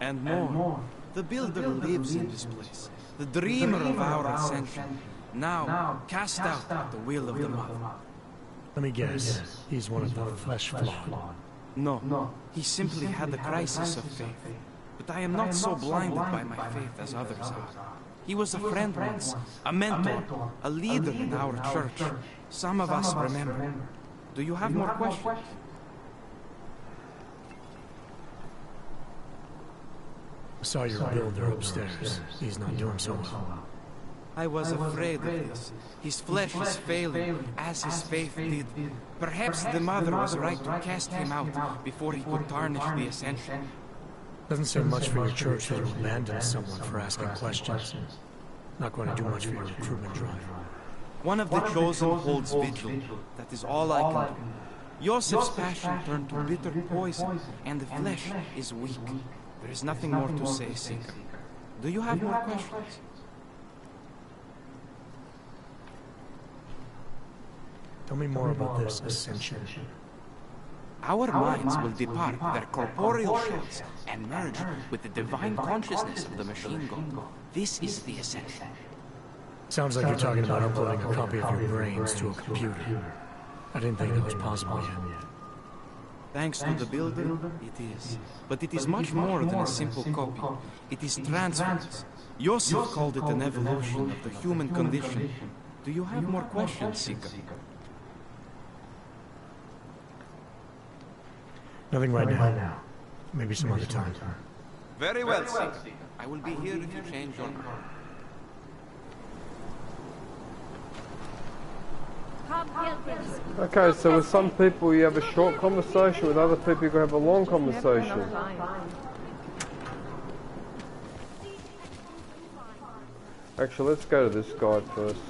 And more. The Builder lives in this place. The dreamer of our ascension. Now, cast out the will of the Mother. Let me guess. He's one of the flesh flawed. No, he simply had a crisis of faith. But I am not so blinded by my faith as others are. He was a friend once, a mentor, a leader in our church. Some of us remember. Do you have more questions? I saw your builder upstairs. He's not doing so well. I was afraid of this. His flesh is failing, as his faith did. Perhaps the Mother was right to cast him out before he could tarnish the ascension. Doesn't say much for your church that you abandon someone for asking questions. Not going to do much for your recruitment drive. One of the chosen holds vigil. That is all I can do. Yosef's passion turned to bitter poison, and the flesh is weak. There is nothing more to say, Seeker. Do you have more questions? Tell me more about this ascension. Our minds will depart their corporeal shells and merge with the divine consciousness of the machine god. This is the ascension. Sounds like you're talking about uploading a copy of your brains to a computer. I didn't think that was possible yet. Thanks to the builder, it is. But it is much more than a simple copy. It is transference. Yosef called it an evolution of the human condition. Do you have more questions, Seeker? Nothing right now. Maybe some other time. Very well, Seeker. I will be here if you change your mind. Okay, so with some people you have a short conversation, with other people you can have a long conversation. Actually, let's go to this guy first.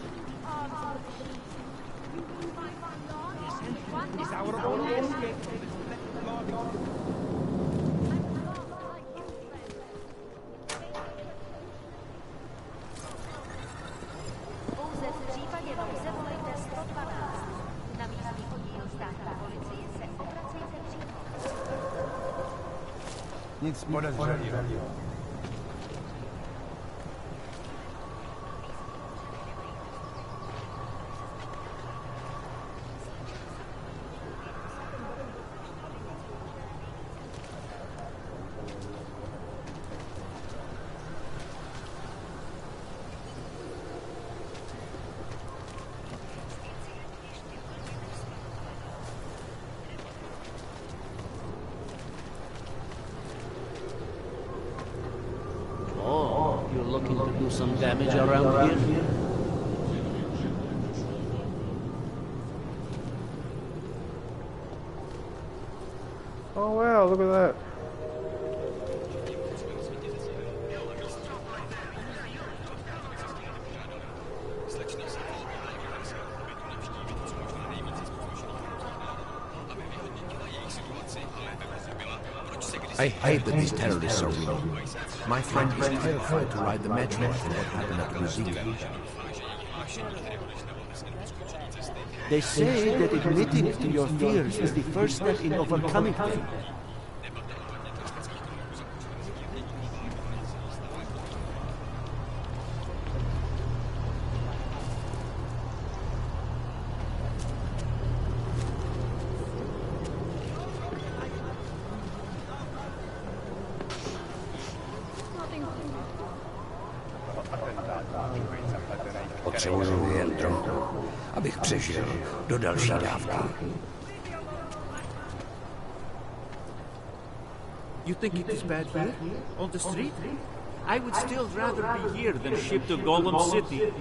Nic podezřelého. Looking to do some damage around here? Oh wow, look at that. I hate that these terrorists are real. My friend is terrified to ride the metro after what happened at Ruzika. They say that admitting to your fears is the first step in overcoming them. Potřebuji jen trochu, abych přežil do další dávky. You think it is bad here? On the street? I would still rather be here than shipped to Golem City.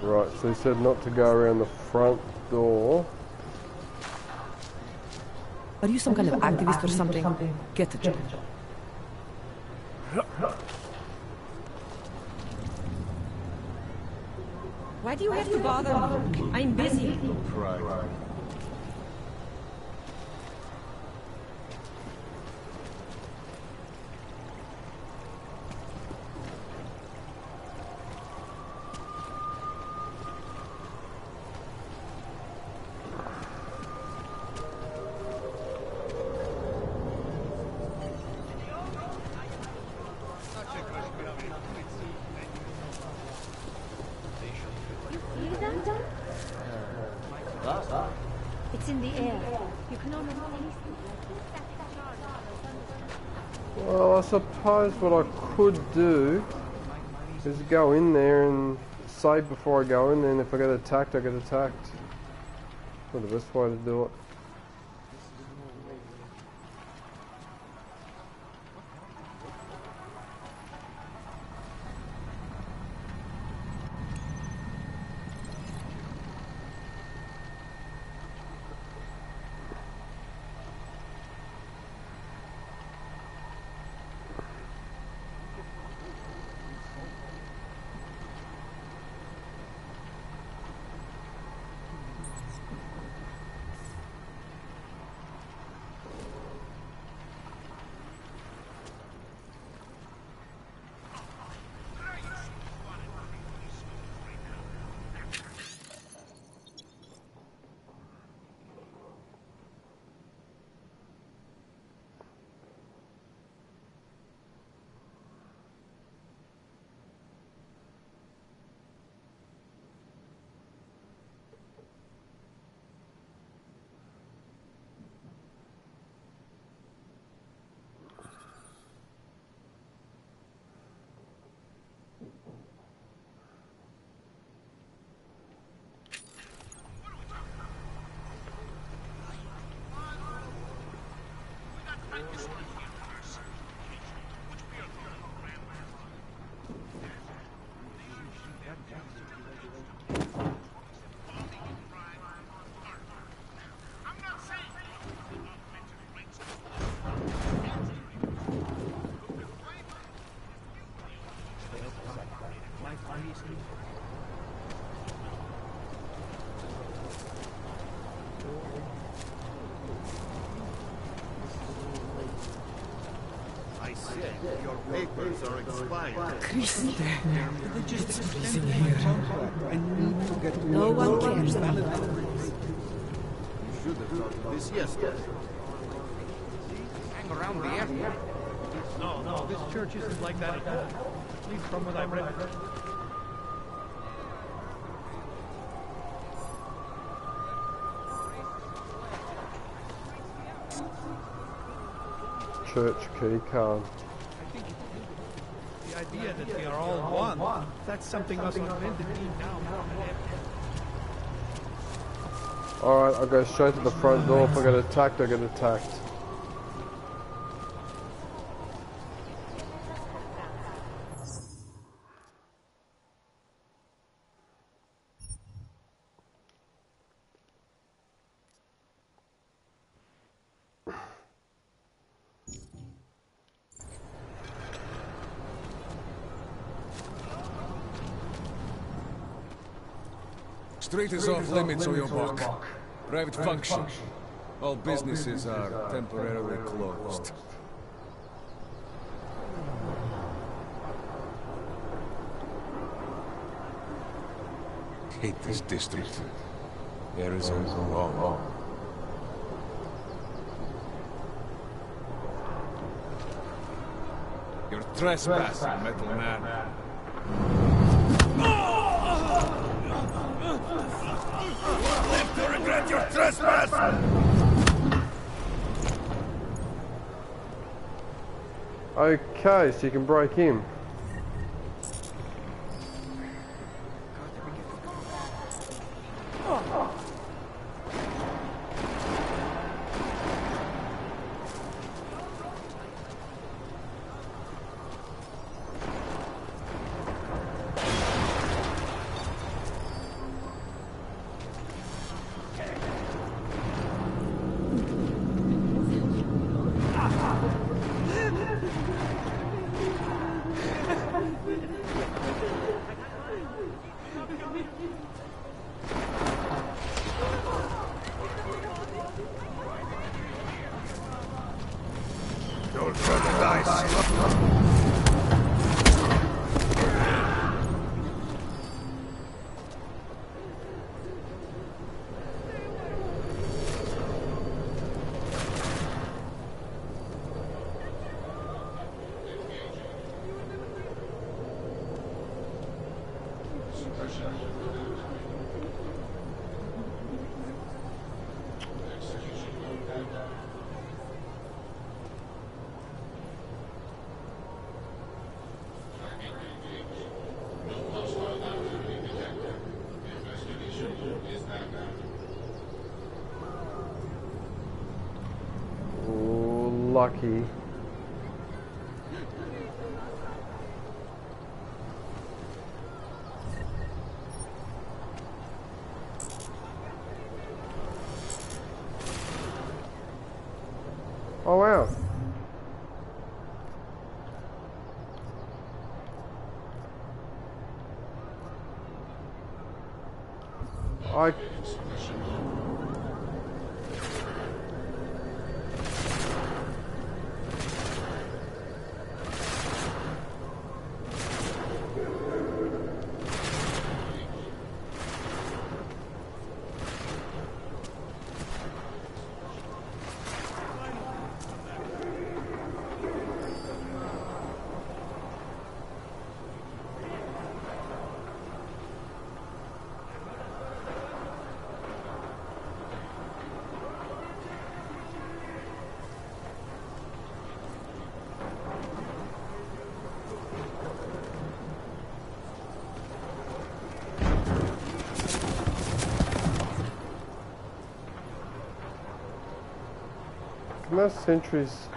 Right, so he said not to go around the front door. Are you some kind of activist or something? Get a job. Why do you have to bother me? I'm busy. Right. It's in the air. You can almost Well, I suppose what I could do is go in there and save before I go in, and if I get attacked, I get attacked. That's the best way to do it. Your papers are expired. Christ, It's freezing here. I need to get No one cares about You should have thought of this yesterday. Hang around the area. No, this church isn't like that at all. At least from what I read. Church key card. The idea that we are all one, that's something us invented now. Alright, I'll go straight to the front door. If I get attacked, I get attacked. Street is off limits or you're buck. Private function. All businesses are temporarily closed. Hate this district. There is a law. You're trespassing, metal man. Live to regret your trespass! Okay, so you can break in. Don't throw the dice. Lucky. Oh wow. Mass sentries.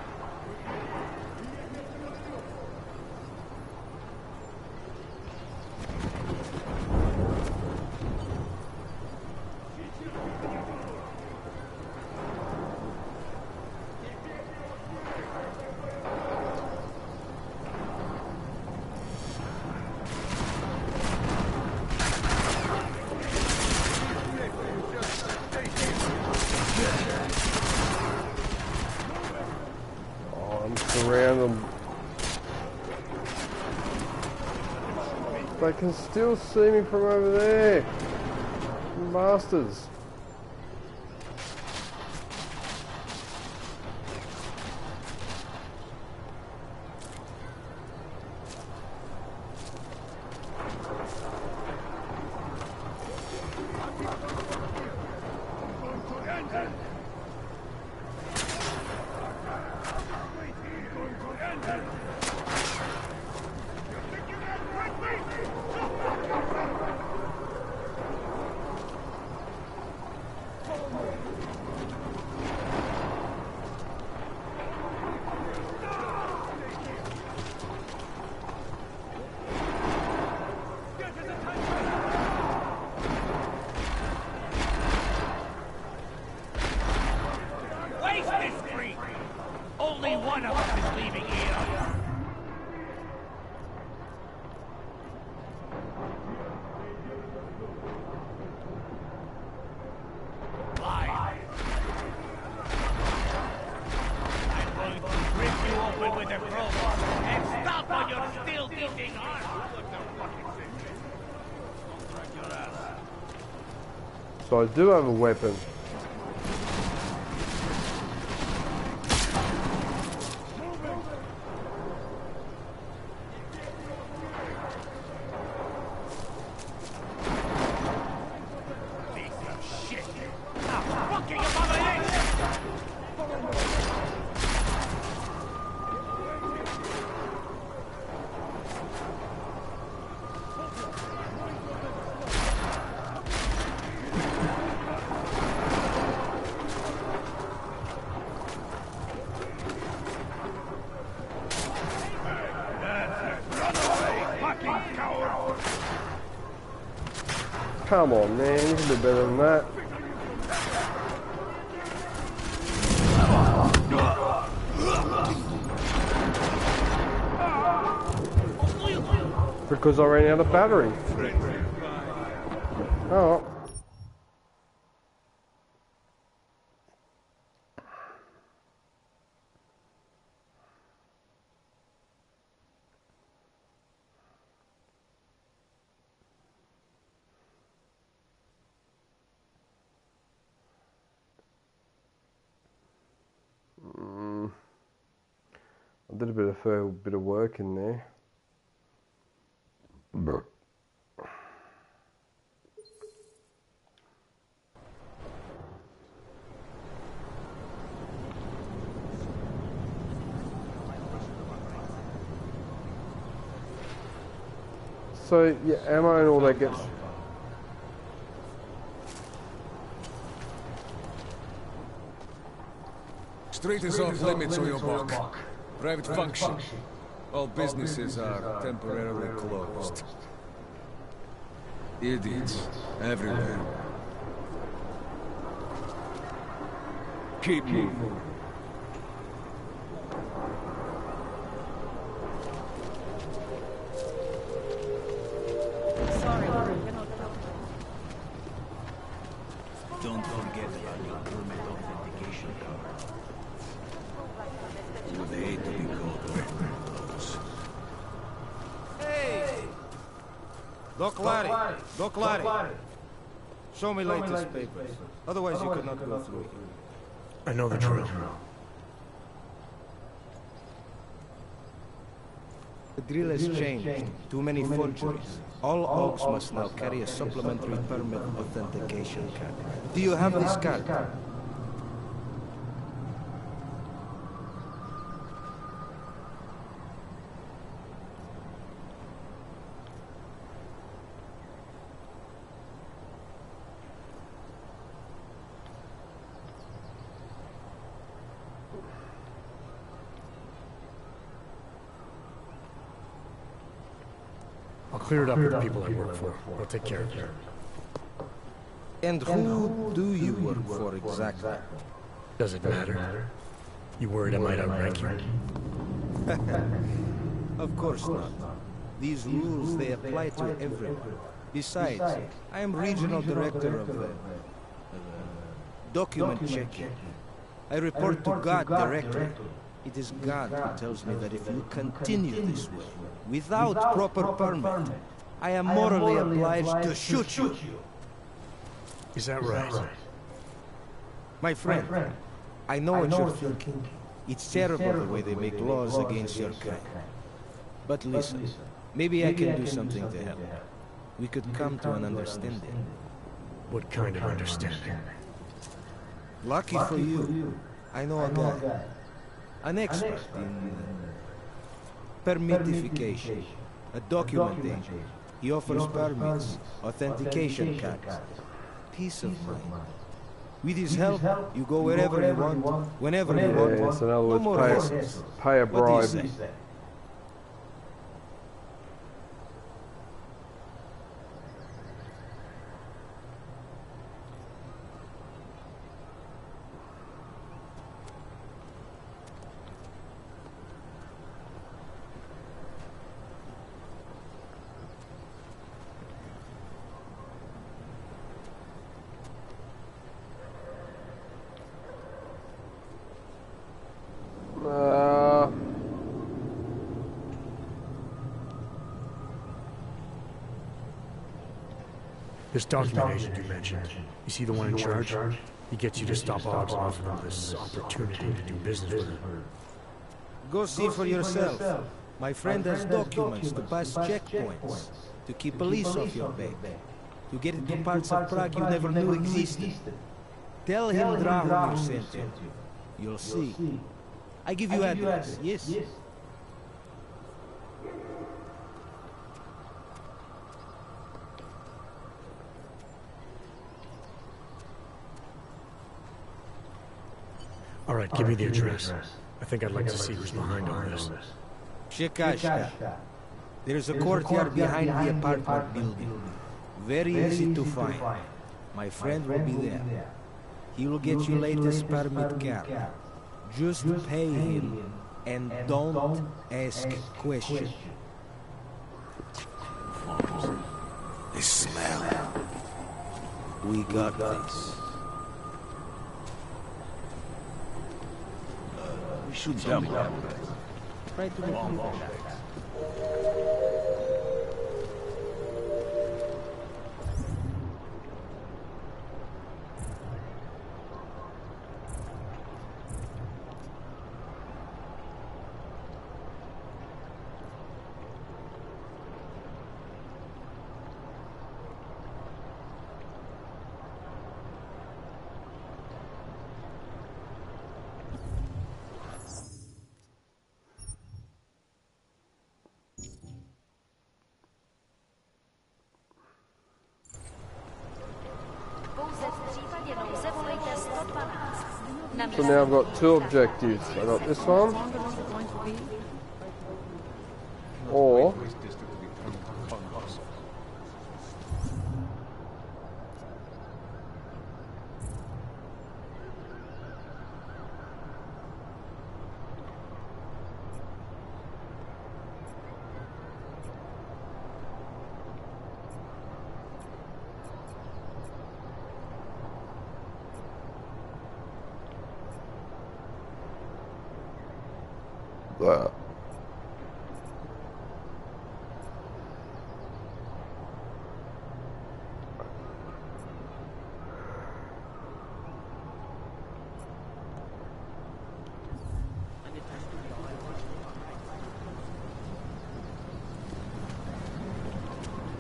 They can still see me from over there. Bastards. So I do have a weapon. Come on, man, you can do better than that. Because I ran out of battery. Oh. I did a bit of work in there. So, yeah, ammo and all that gets... Street is off limits or you're buck. Private function. All businesses are temporarily closed. Idiots everywhere. Keep moving. Don't forget about your permit authentication card. You would hate to be called one of those. Hey! Doc Larry! Show me latest papers. Otherwise you cannot go through here. I know the drill. The drill has changed. Too many forgeries. All Oaks must now carry a supplementary permit authentication card. Do you have this card? I'll clear it up with the people I work for. I'll take care of you. And who do you work for exactly? Does it matter? You worried I might outrank you? Of course not. These rules, they apply to everyone. Besides, I am regional director of document checking. I report to God directly. It is God who tells me that if you continue this way, without proper permit, I am morally obliged to shoot you. Is that right? My friend, I know what you're thinking. It's terrible the way they make laws against your kind. But listen, maybe I can do something to help. We could come to an understanding. What kind of understanding? Lucky for you, I know a guy. An expert in permitification. A document agent. He offers permits, authentication cards, peace of mind. With his help, you go wherever you want, whenever you want. Yes, in other No more words, hassles. pay a bribe. What do you say? This document agent you mentioned, is he the one in charge? He gets you to stop odds and offer them this opportunity to do business with her. Go see for yourself. My friend has documents to pass checkpoints, to keep police off your back, to get into parts of Prague you never knew existed. Tell him Drahomir sent you. You'll see. I give you address, yes? All right, give me the address. I think I'd like to see who's behind all this. Shikashka. There's a courtyard behind the apartment building. Very easy to find. My friend will be there. He will get you latest permit card. Just pay him and don't ask questions. They smell. We got this. We should jump down. Try to make So now I've got two objectives. I got this one, or that.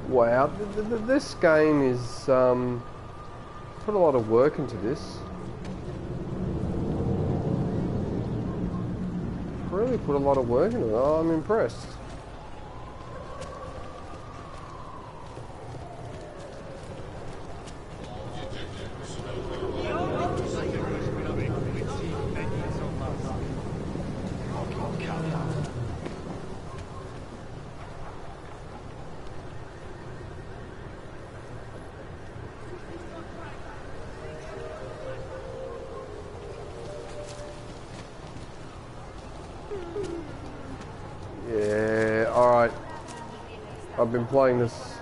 Wow, this game is put a lot of work into this. Really put a lot of work into it. Oh, I'm impressed. Yeah, alright. I've been playing this.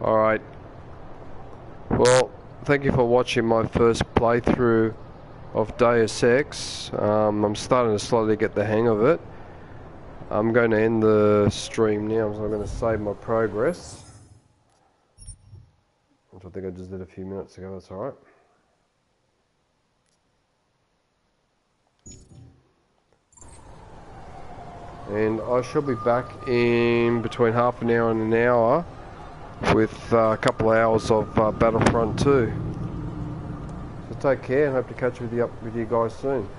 Alright. Well, thank you for watching my first playthrough of Deus Ex. I'm starting to slowly get the hang of it. I'm going to end the stream now, so I'm going to save my progress, which I think I just did a few minutes ago. That's alright. And I shall be back in between half an hour and an hour with a couple of hours of Battlefront 2. So take care and hope to catch up with you guys soon.